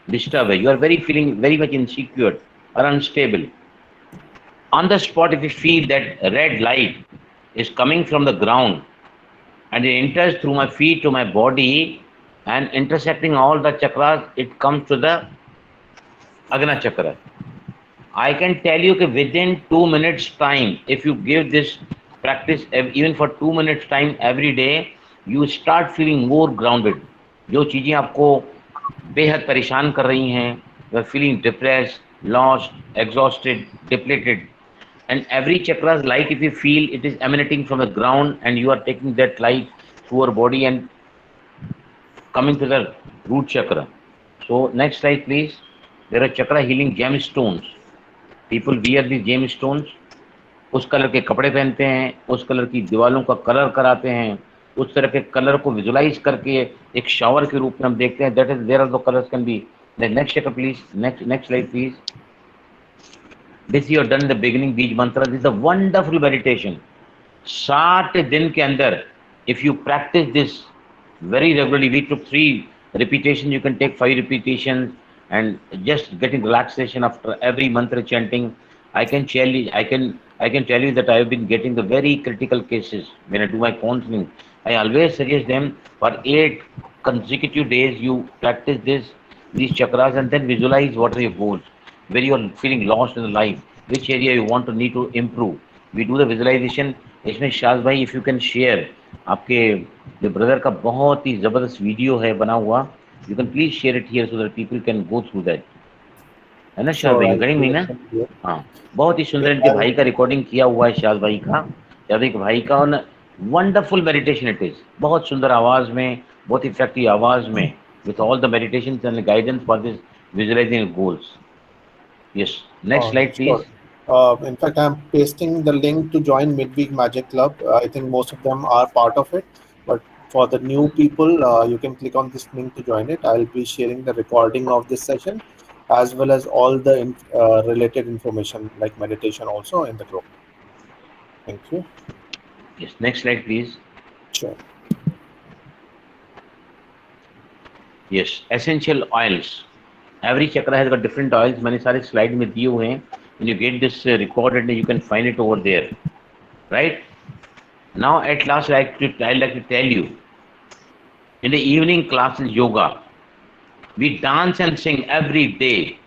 डिस्टर्ब है, you are feeling very much insecure or unstable. On the spot, if you feel that red light is coming from the ground and it enters through my feet to my body and intersecting all the chakras, it comes to the Agna Chakra. I can tell you that within 2 minutes time, if you give this practice even for 2 minutes time every day, you start feeling more grounded. जो चीजें आपको बेहद परेशान कर रही हैं, you are feeling depressed, lost, exhausted, depleted, and every chakra is like, if you feel it is emanating from the ground and you are taking that light through your body and coming to the root chakra. So next slide please. There are chakra healing gemstones. People wear these gemstones. उस colour के कपड़े पहनते हैं, उस colour की दीवारों का colour कराते हैं, उस तरह के कलर को विजुलाइज करके एक शावर के रूप में हम देखते हैं. That is there are the colours can be. Next chakra please. Next slide please. This you have done the beginning beej mantra. This is a wonderful meditation. 60 दिन के अंदर if you practise this very regularly, we took 3 repetitions, you can take 5 repetitions and just getting relaxation after every mantra chanting. I can tell you that I have been getting the very critical cases when I do my counseling. I always suggest them for 8 consecutive days you practice these chakras and then visualize what are your goals, where you are feeling lost in life, which area you want to need to improve. We do the visualization. इसमें शाज भाई if you can share, आपके जो brother का बहुत ही जबरदस्त video है बना हुआ, you can please share it here so that people can go through that. है ना शाज भाई? गेटिंग मी ना? हाँ, बहुत ही सुंदर इनके भाई का रिकॉर्डिंग किया हुआ है शाज भाई का, यादव भाई का. और वंडरफुल मेडिटेशन इट इज. बहुत सुंदर आवाज में, बहुत इफेक्टिव आवाज में, with all the meditation and guidance for this visualising goals. Yes, next slide please. In fact, I'm pasting the link to join Midweek Magic Club. I think most of them are part of it, but for the new people, you can click on this link to join it. I'll be sharing the recording of this session as well as all the related information like meditation also in the group. Thank you. Yes, next slide please. Sure. Yes, essential oils. Every chakra has got different oils. मैंने सारे slide में दिए हुए हैं. When you get this recorded, you can find it over there, right? Now at last I'd like to tell you, in the evening classes yoga, we dance and sing every day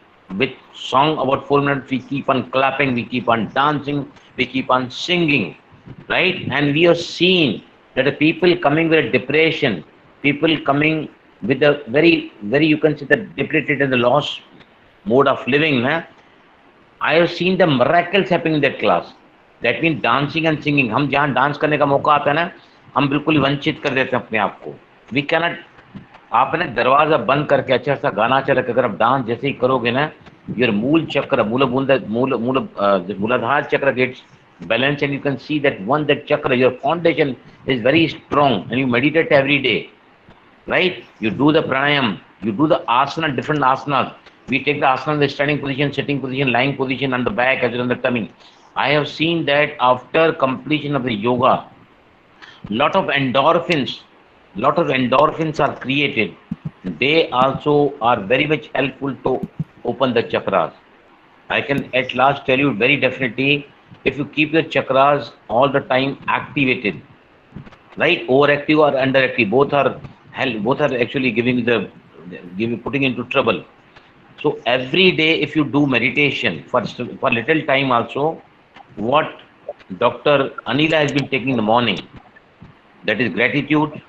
with song about 4 minutes. We keep on clapping, we keep on dancing, we keep on singing, right? And we have seen that the people coming with depression, people coming with a very you can say that depleted and the lost mode of living, I have seen the miracles happening in that class. That means dancing and singing. हम जहाँ dance करने का मौका आता है ना, हम बिल्कुल वंचित कर देते हैं अपने आप को. We cannot. आप ना दरवाजा बंद करके अच्छा सा गाना चला के अगर आप डांस जैसे ही करोगे ना, your मूल चक्र, मूलाधार चक्र gets balanced and you can see that that chakra, your foundation is very strong and you meditate every day, right? You do the pranayam, you do the asana, different asanas. We take the asana in the standing position, sitting position, lying position, on the back as well as on the tummy. I have seen that after completion of the yoga, lot of endorphins are created. They also are very much helpful to open the chakras. I can at last tell you very definitely, if you keep your chakras all the time activated, right, overactive or underactive, both are actually putting into trouble. So every day, if you do meditation for little time also, what Dr. Anila has been taking in the morning, that is gratitude,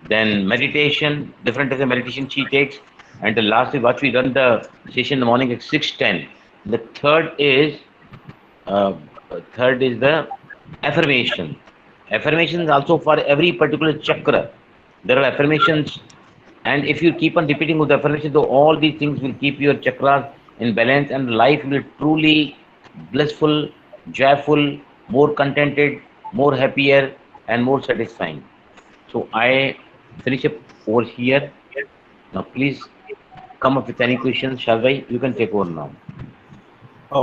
then meditation, different types of meditation she takes, and the last is what we run the session in the morning at 6:10. The third is the affirmation. Affirmations also for every particular chakra. There are affirmations. And if you keep on repeating with the affirmations, all these things will keep your chakras in balance and life will be truly blissful, joyful, more contented, more happier, and more satisfying. So I finish up over here. Now please come up with any questions. Shalvai, you can take over now.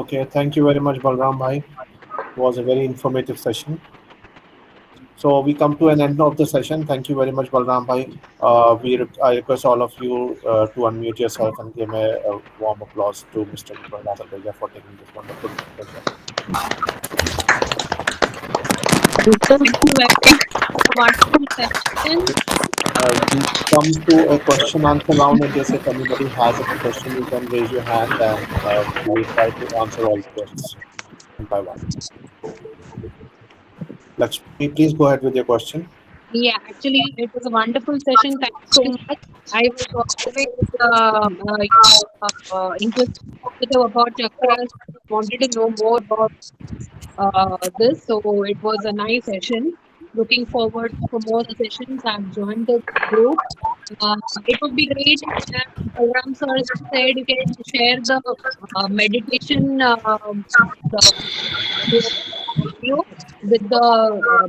Okay, thank you very much, Balram Bhai. It was a very informative session. So we come to an end of the session. Thank you very much, Balram Bhai. I request all of you to unmute yourself and give a warm applause to Mr. Balram Bhai for taking this wonderful session. Wonderful session. We come to a question answer round. In case if anybody has a question, you can raise your hand and we will try to answer all the questions one by one. Lakshmi, please go ahead with your question. Yeah, actually, it was a wonderful session. Thank you so much. I was always interested about chakras. Wanted to know more about this, so it was a nice session. Looking forward for more sessions. I've joined the group. It would be great if program sir said you can share the meditation the audio with the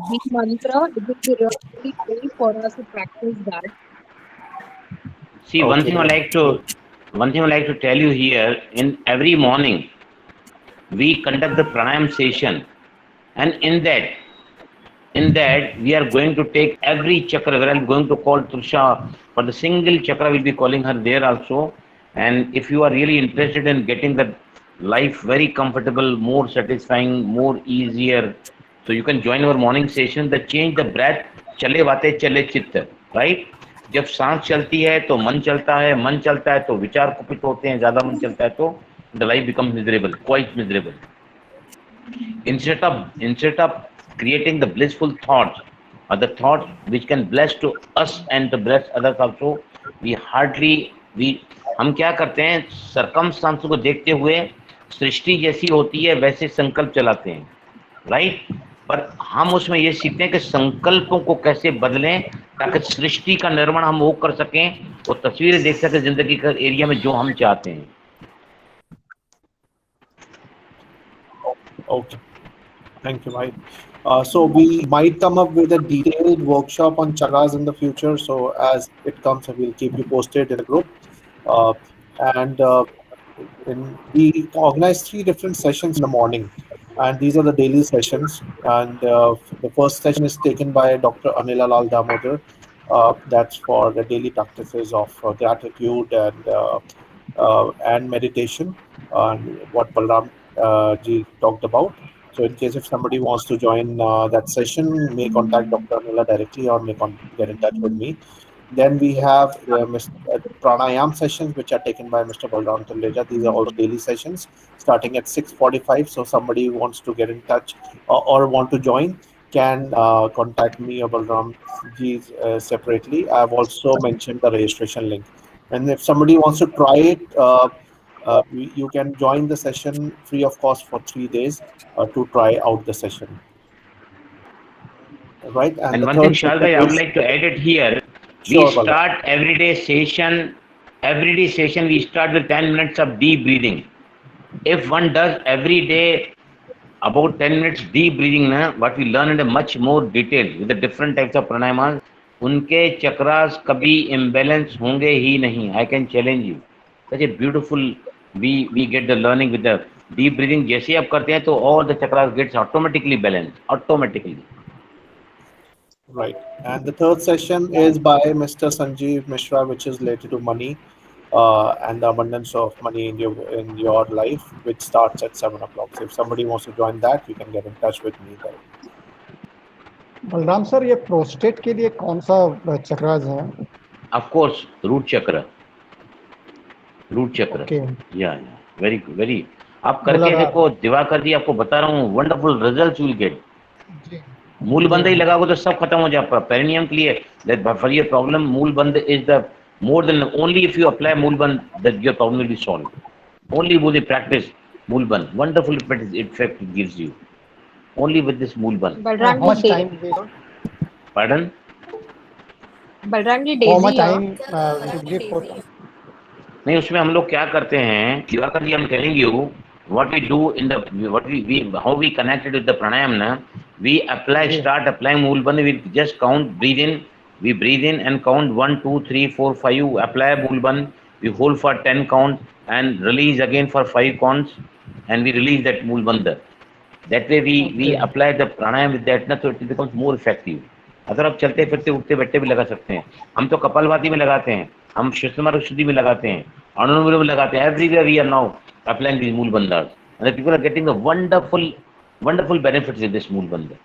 beat mantra. It would be really great for us to practice that. See, Okay, that's great. one thing I like to tell you here, in every morning, we conduct the pranayam session, and in that we are going to take every chakra where I'm going to call Trusha for the single chakra. We'll be calling her there also. And if you are really interested in getting the life very comfortable, more satisfying, more easier, so you can join our morning session. The change the breath, chale vate chale chitta, right? जब सांस चलती है तो मन चलता है तो विचार कुपित होते हैं, ज्यादा मन चलता है तो the life becomes miserable, quite miserable. Instead of creating the blissful thoughts or the thoughts which can bless to us and to bless others also, we hardly we हम क्या करते हैं, सरकमस्टांस को देखते हुए सृष्टि जैसी होती है वैसे संकल्प चलाते हैं, राइट? पर हम उसमें ये सीखते हैं कि संकल्पों को कैसे बदलें ताकि सृष्टि का निर्माण हम वो कर सकें और तस्वीरें देख सकें जिंदगी का एरिया में जो हम चाहते हैं. Okay. Thank you, Mike. So we might come up with a detailed workshop on chakras in the future. So as it comes, we'll keep you posted in the group. Uh, and we organize 3 different sessions in the morning, and these are the daily sessions. And the first session is taken by Dr. Anila Lal Damodar. That's for the daily practices of gratitude and meditation, and what Balram ji talked about. So in case if somebody wants to join that session, may contact Dr. Anila directly or may get in touch with me. Then we have pranayam sessions, which are taken by Mr. Balram Tulleja. These are also daily sessions starting at 6:45. So somebody who wants to get in touch or want to join can contact me or Balram ji separately. I've also mentioned the registration link. And if somebody wants to try it, you can join the session free of cost for 3 days to try out the session. Right? And the one thing, third Shal session bhai, I would is- like to add it here. Sure, We Balram. start everyday session, we start with 10 minutes of deep breathing. If one does every day about 10 minutes deep breathing, what we learn in a much more detail with the different types of pranayamas, उनके चक्रास कभी imbalance होंगे ही नहीं. I can challenge you. Such a beautiful, we get the learning with the deep breathing. जैसे आप करते हैं तो all the chakras gets automatically balanced, automatically. Right. And the third session is by Mr. Sanjeev Mishra, which is related to money and the abundance of money in your life, which starts at 7 o'clock. So if somebody wants to join that, you can get in touch with me there. Balram sir, ये prostate के लिए कौन सा चक्रास है? Of course, root chakra. Okay. Yeah, very good, very. आप करके देखो, दिवाकर जी आपको बता रहा हूँ, wonderful results you will get. मूल बंद ही लगाओगे तो सब खत्म हो जाएगा. पेरिनियम के लिए that for your problem, मूल बंद is the more than only if you apply मूल बंद that your problem will be solved. Only with the practice मूल बंद, wonderful effect it gives you. Only with this मूल बंद. How much time? Pardon? Balram ji, How much daisy, time we should give for? नहीं, उसमें हम लोग क्या करते हैं, दिवाकर जी, I'm telling you what we do in the how we connected with the pranayam na, we start applying मूल बंद. We just count, breathe in, we breathe in and count 1 2 3 4 5, apply मूल बंद, we hold for 10 counts and release again for 5 counts and we release that मूल बंद. That way we apply the pranayam with that na, so it becomes more effective. अगर आप चलते फिरते उठते बैठते भी लगा सकते हैं. हम तो कपालभाति में लगाते हैं, हम श्वसनमार्ग शुद्धि में लगाते हैं, अनुलोम विलोम में लगाते हैं. Everywhere we are now applying these मूल बंधas, and the people are getting the wonderful benefits of this मूल बंध.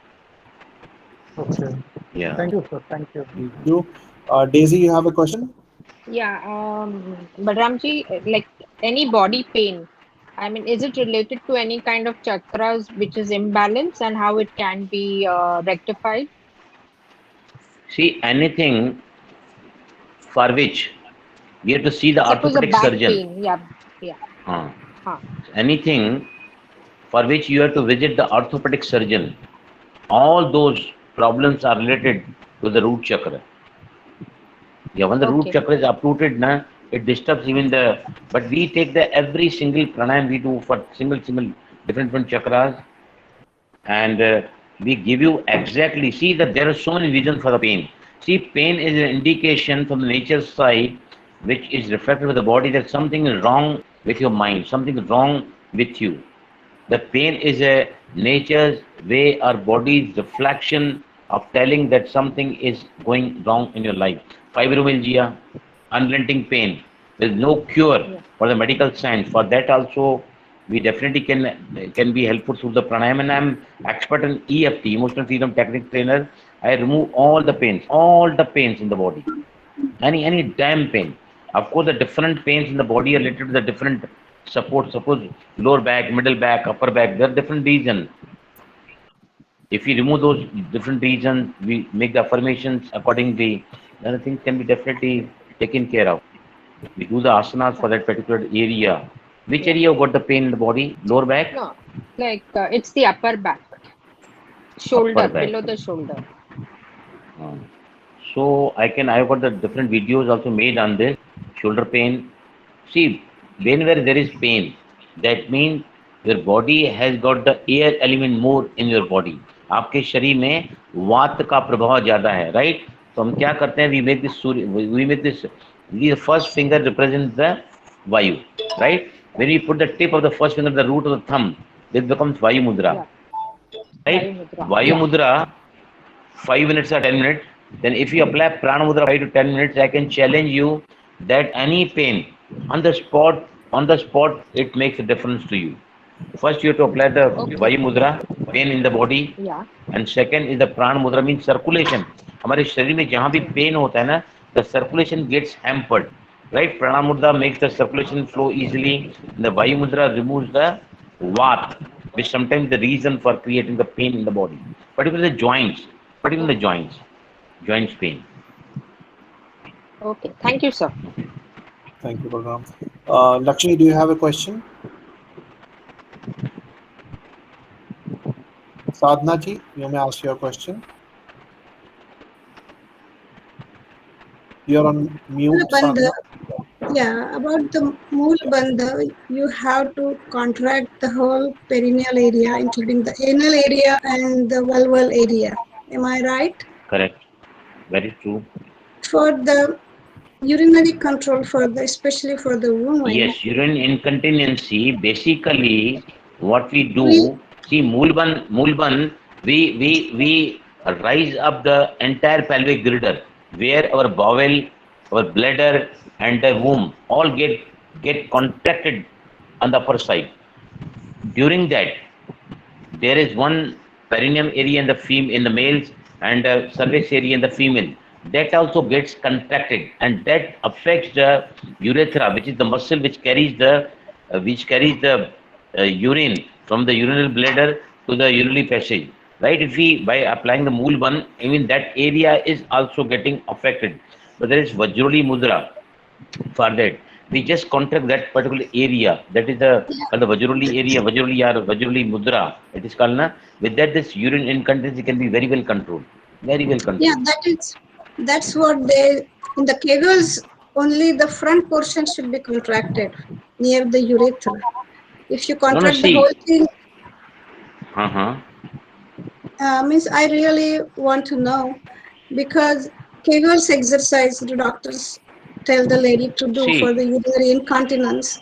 Okay. Yeah. Thank you, sir. Thank you. Thank you. Daisy, you have a question? Yeah, Balram ji, like any body pain, I mean, is it related to any kind of chakras which is imbalanced and how it can be rectified? See, anything for which we have to see the Suppose a orthopedic back surgeon. pain. Yeah. Yeah. Anything for which you have to visit the orthopedic surgeon, all those problems are related to the root chakra. Yeah, when the root Okay. chakra is uprooted, it disturbs even the. But we take the every single pranayam we do for different chakras, and we give you exactly. See that there are so many reasons for the pain. See, pain is an indication from the nature side, which is reflected with the body that something is wrong with your mind, something is wrong with you. The pain is a nature's way, our body's reflection of telling that something is going wrong in your life. Fibromyalgia, unrelenting pain, there is no cure for the medical science. For that also, we definitely can be helpful through the pranayama. And I'm expert in EFT, emotional freedom technique trainer. I remove all the pains in the body. Any damn pain. Of course, the different pains in the body are related to the different support. Suppose lower back, middle back, upper back, there are different reasons. If we remove those different reasons, we make the affirmations accordingly, then things can be definitely taken care of. We do the asanas for that particular area. Which area you got the pain in the body? Lower back? No, like it's the upper back, shoulder, Upper back. below the shoulder. So I've got the different videos also made on this shoulder pain. See, whenever there is pain, that means your body has got the air element more in your body. आपके शरीर में वात का प्रभाव ज्यादा है, right? तो हम क्या करते हैं? We make this. The first finger represents the vayu, right? When we put the tip of the first finger, the root of the thumb, this becomes vayu mudra, right? Vayu mudra, 5 minutes or 10 minutes. Then if you apply prana mudra 5 to 10 minutes, I can challenge you that any pain on the spot, it makes a difference to you. First, you have to apply the vayu mudra, pain in the body, and second is the prana mudra, means circulation. हमारे शरीर में जहाँ भी pain होता है ना, the circulation gets hampered, right? Prana mudra makes the circulation flow easily. The vayu mudra removes the vat, which sometimes the reason for creating the pain in the body, particularly the joints, joints pain. Okay, thank you, sir. Thank you, Balram. Lakshmi, do you have a question? Sadhna ji, you may ask your question. You're on mute, Sadhna. Yeah, about the Mool Bandha, you have to contract the whole perineal area, including the anal area and the vulval area. Am I right? Correct. Very true. For the urinary control, especially for the woman. Yes, urine incontinency. Basically, what we do, see, Moolban, we rise up the entire pelvic girdle, where our bowel, our bladder, and the womb all get contracted on the upper side. During that, there is one perineum area in the males and a cervix area in the female. That also gets contracted, and that affects the urethra, which is the muscle which carries the urine from the urinary bladder to the urinary passage. Right? If we, by applying the Moolban, even that area is also getting affected. But there is Vajroli Mudra for that. We just contract that particular area. That is the Vajroli area, Vajroli Mudra. It is called. With that, this urine incontinency can be very well controlled. Very well controlled. Yeah, that's what they, in the Kegels, only the front portion should be contracted near the urethra. If you contract the whole thing, means I really want to know, because Kegels exercise the doctors tell the lady to do for the urinary incontinence,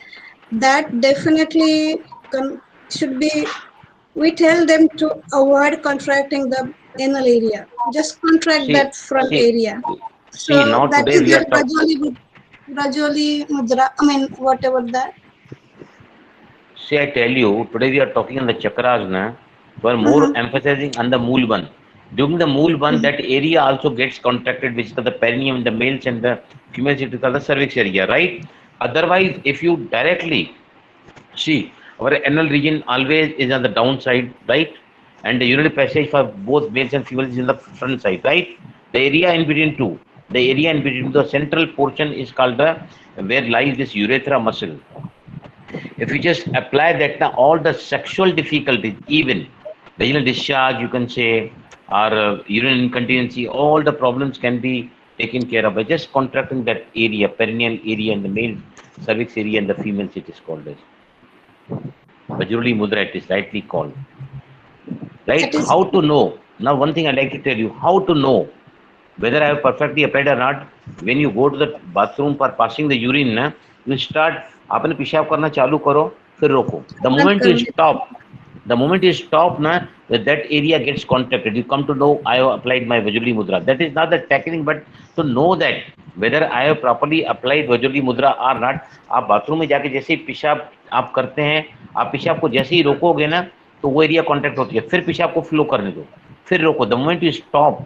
that definitely should be, we tell them to avoid contracting the anal area, just contract that front area. So that is the Rajoli Mudra, whatever that. See, I tell you, today we are talking on the chakras, we are more emphasizing on the Moolban. During the Moolban, that area also gets contracted, which is the perineum in the males and the females, it is called the cervix area, right? Otherwise, if you directly see, our anal region always is on the downside, right? And the urinary passage for both males and females is in the front side, right? The area in between two. The area in between the central portion is called the where lies this urethra muscle. If you just apply that, now all the sexual difficulties, even vaginal discharge, you can say, or urine incontinency, all the problems can be taken care of by just contracting that area, perineal area in the male cervix area, and the females it is called as Vajruli Mudra, it is rightly called. Right? How to know? Now, one thing I'd like to tell you, how to know whether I have perfectly applied or not. When you go to the bathroom for passing the urine, na, you start, आपने पेशाब करना चालू करो, फिर रोको. The moment you stop, na, that area gets contracted. You come to know I have applied my Vajruli Mudra. That is not the technique, but to know that whether I have properly applied Vajruli Mudra or not. आप bathroom में जाके जैसे ही पेशाब आप करते हैं, आप पेशाब को जैसे ही रोकोगे ना, तो वो एरिया कॉन्ट्रैक्ट होती है. फिर पेशाब को फ्लो करने दो, फिर रोको. The moment you stop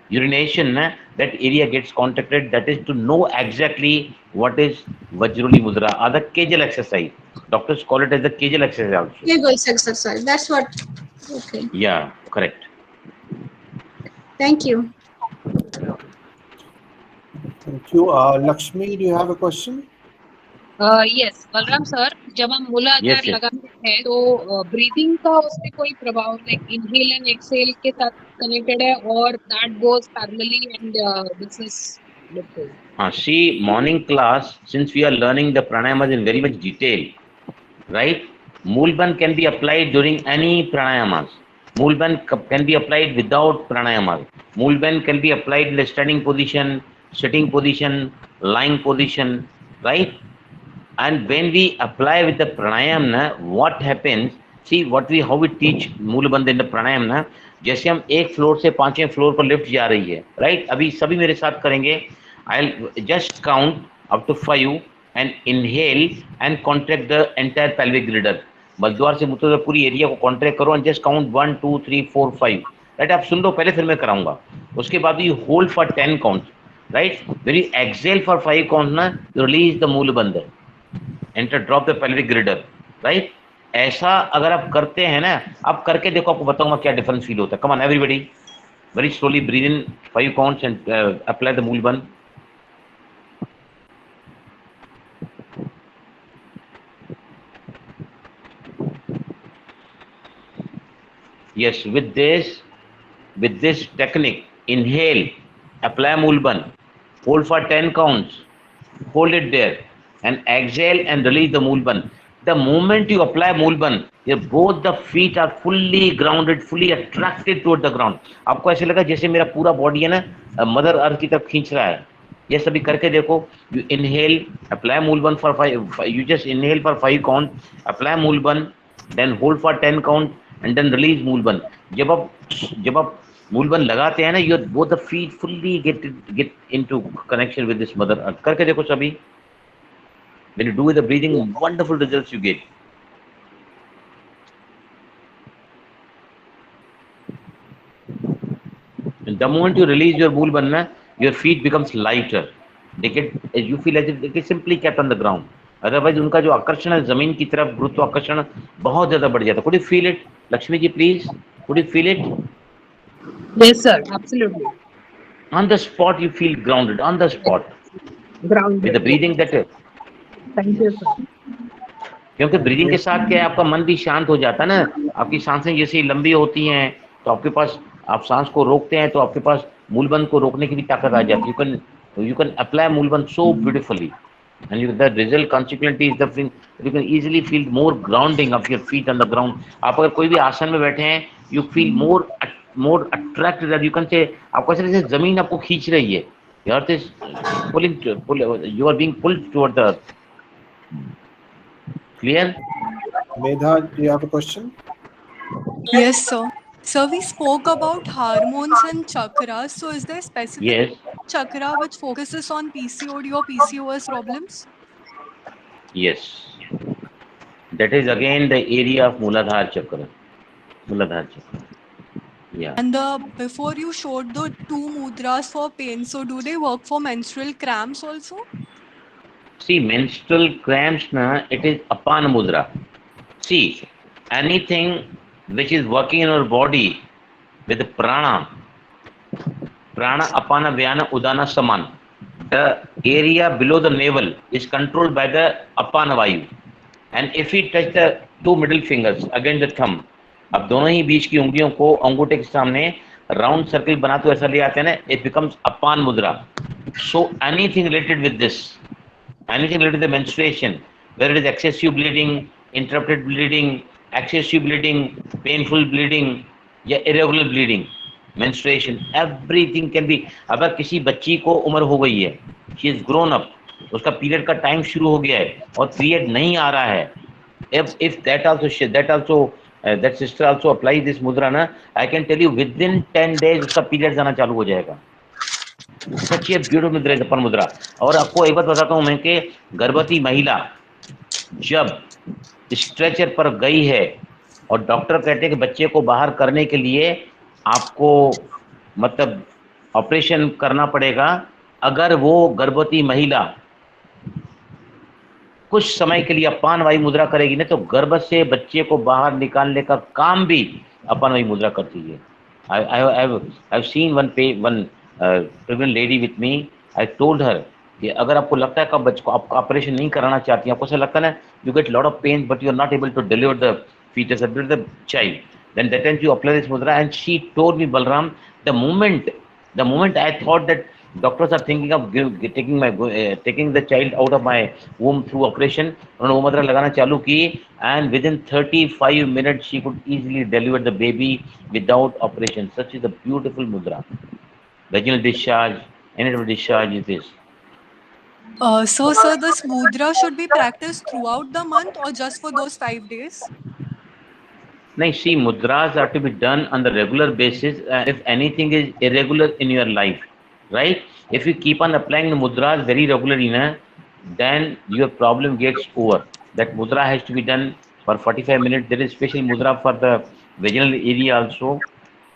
urination, that area gets contracted. That is to know exactly what is Vajruli Mudra or the Kegel exercise. Doctors call it as the Kegel exercise also. Kegel exercise. That's what. Okay. Yeah, correct. Thank you. Thank you. Lakshmi, do you have a question? Yes Balram sir, जब हम मूलाधार लगाते हैं तो breathing का उस पे कोई प्रभाव, लाइक इनहेल एंड एक्सहेल के साथ कनेक्टेड है, और that goes parallelly and this is See, morning class, since we are learning the pranayamas in very much detail, right? Mulban can be applied during any pranayamas. Mulban can be applied without pranayamas. Mulban can be applied in the standing position, sitting position, lying position, right? And when we apply with the pranayam, na, what happens? See how we teach मूलबंध in the pranayam, ना, जैसे हम एक floor से 5वें floor पर lift जा रही है, राइट? अभी सभी मेरे साथ करेंगे. I'll just count up to 5 and inhale and contract the entire pelvic girdle. मलद्वार से मूत्र पूरी एरिया को कॉन्ट्रैक्ट करो and just count 1 2 3 4 5. राइट? आप सुन लो पहले, फिर मैं कराऊंगा. उसके बाद you hold for 10 counts, right? When you exhale for 5 counts, ना, you release the मूलबंध. Enter, drop the pelvic girdle, right? ऐसा अगर आप करते हैं ना, आप करके देखो, आपको बताऊंगा क्या डिफरेंस फील होता है. Come on everybody, very slowly breathe in 5 counts and apply the moolbandh. Yes, with this technique, inhale, apply Mulban, hold for 10 counts, hold it there, and exhale and release the Mulban. The moment you apply Mulban, both the feet are fully grounded, fully attracted toward the ground. आपको ऐसे लगा जैसे मेरा पूरा body है ना, mother earth की तरफ खींच रहा है. ये सभी करके देखो. You inhale, apply Mulban for 5. You just inhale for 5 count, apply Mulban, then hold for 10 count, and then release Mulban. जब आप Mulban लगाते हैं ना, your both the feet fully get into connection with this mother earth. करके देखो सभी. When you do the breathing, wonderful results you get. And the moment you release your Mulban, your feet becomes lighter. You feel as if they get simply kept on the ground. Otherwise, उनका जो आकर्षण है जमीन की तरफ, गुरुत्वाकर्षण बहुत ज्यादा बढ़ जाता है. Could you feel it, Lakshmi ji, please? Could you feel it? Yes, sir. Absolutely. On the spot, you feel grounded. On the spot. Grounded. With the breathing that. Thank you, sir. क्योंकि breathing के साथ क्या है, आपका मन भी शांत हो जाता है ना. आपकी सांसें जैसे ही लंबी होती हैं, तो आपके पास, आप सांस को रोकते हैं तो आपके पास मूलबंध को रोकने की भी ताकत आ जाती है. You can apply Mulban so beautifully, and the result consequently is the you can easily feel more grounding of your feet on the ground. आप अगर कोई भी आसन में बैठे हैं, you feel more attracted, that you can say, आपको ऐसे जैसे जमीन आपको खींच रही है. The earth is you are being pulled toward the earth. Clear? Medha, do you have a question? Yes, sir. Sir, we spoke about hormones and chakras. So, is there a specific chakra which focuses on PCOD or PCOS problems? Yes. That is again the area of Muladhara chakra. Yeah. And before you showed the 2 mudras for pain, so do they work for menstrual cramps also? See, menstrual cramps, it is Apana Mudra. See, anything which is working in our body with the prana, Prana, Apana, Vyana, Udana, Saman. The area below the navel is controlled by the Apana Vayu. And if we touch the two middle fingers against the thumb, अब दोनों ही बीच की उंगलियों को अंगूठे के सामने round circle बनाते हुए ऐसा ले आते हैं ना, it becomes अपान मुद्रा. So anything related with this, anything related to the menstruation, whether it is excessive bleeding, interrupted bleeding, excessive bleeding, painful bleeding या irregular bleeding, menstruation, everything can be. अगर किसी बच्ची को उम्र हो गई है, she is grown up, उसका पीरियड का टाइम शुरू हो गया है और पीरियड नहीं आ रहा है, if that sister also apply this mudra ना, I can tell you within 10 days उसका पीरियड आना चालू हो जाएगा. Such a beautiful मुद्रा है अपन मुद्रा. और आपको एक बात बताता हूँ मैं कि गर्भवती महिला जब स्ट्रेचर पर गई है और डॉक्टर कहते हैं कि बच्चे को बाहर करने के लिए आपको मतलब ऑपरेशन करना पड़ेगा, अगर वो गर्भवती महिला कुछ समय के लिए अपान वायु मुद्रा करेगी ना, तो गर्भ से बच्चे को बाहर निकालने का काम भी अपान वायु मुद्रा करती है. I have seen one pregnant lady with me. I told her कि अगर आपको लगता है कि बच्चे को आप ऑपरेशन नहीं कराना चाहती हैं, आपको ऐसा लगता है ना, you get lot of pain but you are not able to deliver the fetus, deliver the child, then that time you apply this mudra. And she told me, Balram, the moment I thought that doctors are thinking of taking the child out of my womb through operation, उन्होंने वो मुद्रा लगाना चालू की, and within 35 minutes she could easily deliver the baby without operation. Such is a beautiful mudra. Vaginal discharge, anatomical discharge is this. So sir, this mudra should be practiced throughout the month or just for those 5 days? No, see, mudras are to be done on the regular basis. If anything is irregular in your life, right? If you keep on applying the mudras very regularly, then your problem gets over. That mudra has to be done for 45 minutes. There is special mudra for the vaginal area also.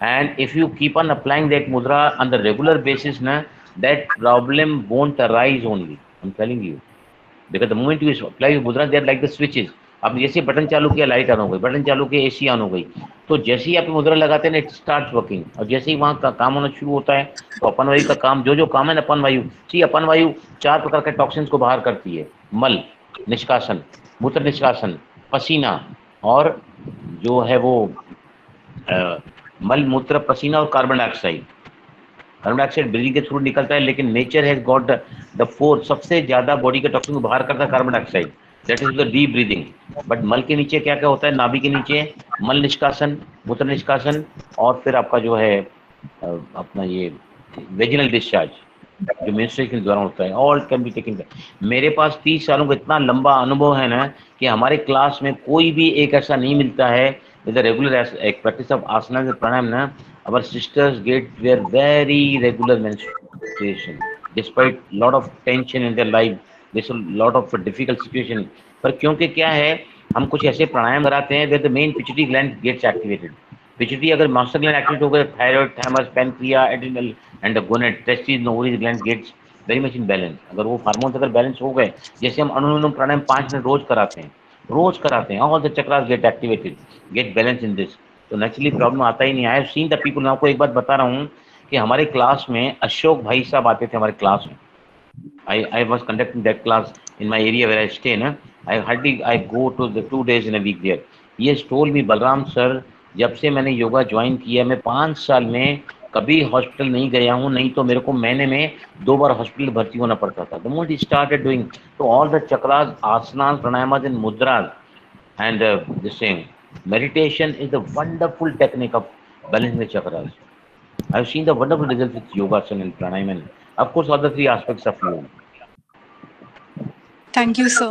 And if you keep on applying that mudra on the regular basis, that problem won't arise only. I'm telling you. Because the moment you apply mudra, they are like the switches. अब जैसे button चालू किया light on हो गई, button चालू किया AC on हो गई, तो जैसे ही आप मुद्रा लगाते हैं इट स्टार्ट्स वर्किंग. और जैसे ही वहाँ का काम होना शुरू होता है तो अपन वायु का काम जो काम है ना, अपन वायु, सी अपन वायु 4 प्रकार के टॉक्सिन्स को बाहर करती है. मल निष्कासन, मूत्र निष्कासन, पसीना, और जो है वो मल मूत्र पसीना और carbon dioxide. Carbon dioxide breathing के थ्रू निकलता है, लेकिन nature has got the force, सबसे ज्यादा बॉडी के टॉक्सिन को बाहर करता है carbon dioxide. That is the deep breathing. But मल के नीचे क्या क्या होता है, नाभि के नीचे मल निष्कासन, मूत्र निष्कासन, और फिर आपका जो है अपना ये वेजिनल डिस्चार्ज जो मेंस्ट्रुएशन के दौरान होता है. All can be taken. मेरे पास 30 सालों का इतना लंबा अनुभव है ना कि हमारे क्लास में कोई भी एक ऐसा नहीं मिलता है with regular practice of asana and pranayama ना. Our sisters get their very regular menstruation despite lot of tension in their life. There's a lot of difficult situation. पर क्योंकि क्या है, हम कुछ ऐसे प्राणायाम कराते हैं where the main pituitary gland gets activated. Pituitary अगर master gland activate हो गए, thyroid, thymus, pancreas, adrenal and the gonad, testes, ovaries gland gets very much in balance. अगर वो हार्मोन्स अगर बैलेंस हो गए, जैसे हम अनुलोम प्राणायाम 5 मिनट रोज कराते हैं, all the chakras get activated, get balance in this. तो नेचुरली प्रॉब्लम आता ही नहीं. I have seen the people. मैं आपको एक बात बता रहा हूँ कि हमारे क्लास में अशोक भाई साहब आते थे हमारे क्लास में. I was conducting that class in my area where I stay ना. I go to the 2 days in a week there. He has told me, Balram sir, जब से मैंने योगा ज्वाइन किया, मैं 5 साल में कभी हॉस्पिटल नहीं गया हूँ, नहीं तो मेरे को महीने में 2 बार हॉस्पिटल भर्ती होना पड़ता था. The moment he started doing to all the chakras, asanas, pranayama and mudras and this thing, meditation is a wonderful technique of balancing the chakras. I have seen the wonderful results with yoga and pranayam and of course all the 3 aspects of yoga. Thank you sir.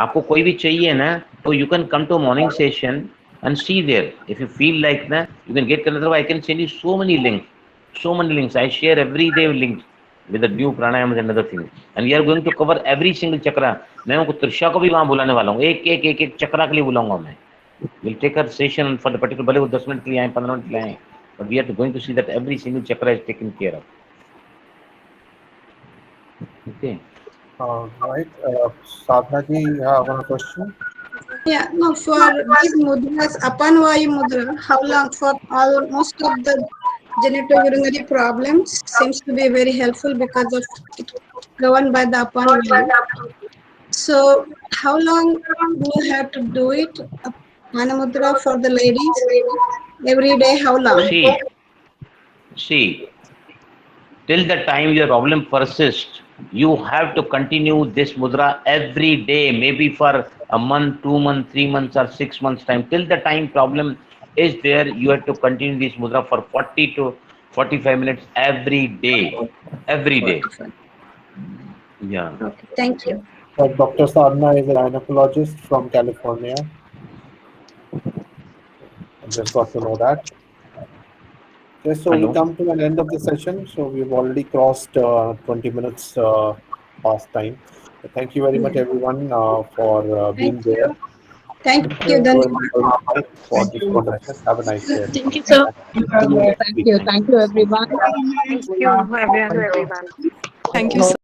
आपको कोई भी चाहिए ना तो you can come to morning session and see there. If you feel like ना, you can get connected. I can send you so many links. I share every day links with the new pranayam and other things. And we are going to cover every single chakra. मैं उनको त्रिशा को भी वहाँ बुलाने वाला हूँ, एक चक्रा के लिए बुलाऊंगा मैं. We'll take a session for the particular, भले वो 10 मिनट के लिए आए, 15 मिनट के लिए आए, but we are going to see that every single chakra is taken care of. Okay. Right. Sadhana ji, you have one question? Yeah, no, for these mudras, Apanvayu mudra, how long for all most of the genitourinary problems seems to be very helpful because of it governed by the Apanvayu. So, how long do you have to do it? Manamudra for the ladies every day. How long? See, till the time your problem persists, you have to continue this mudra every day, maybe for a month, 2 months, 3 months, or 6 months time. Till the time problem is there, you have to continue this mudra for 40 to 45 minutes every day. Every day. Yeah. Okay, thank you. Dr. Sadhana is a gynecologist from California. I just got to know that. Okay, so we come to an end of the session. So we've already crossed 20 minutes past time. So thank you very much, everyone, for being there. Thank you, for this conversation. Have a nice day. Thank you, sir. Thank you, everyone. Thank you, everyone. Thank you, sir.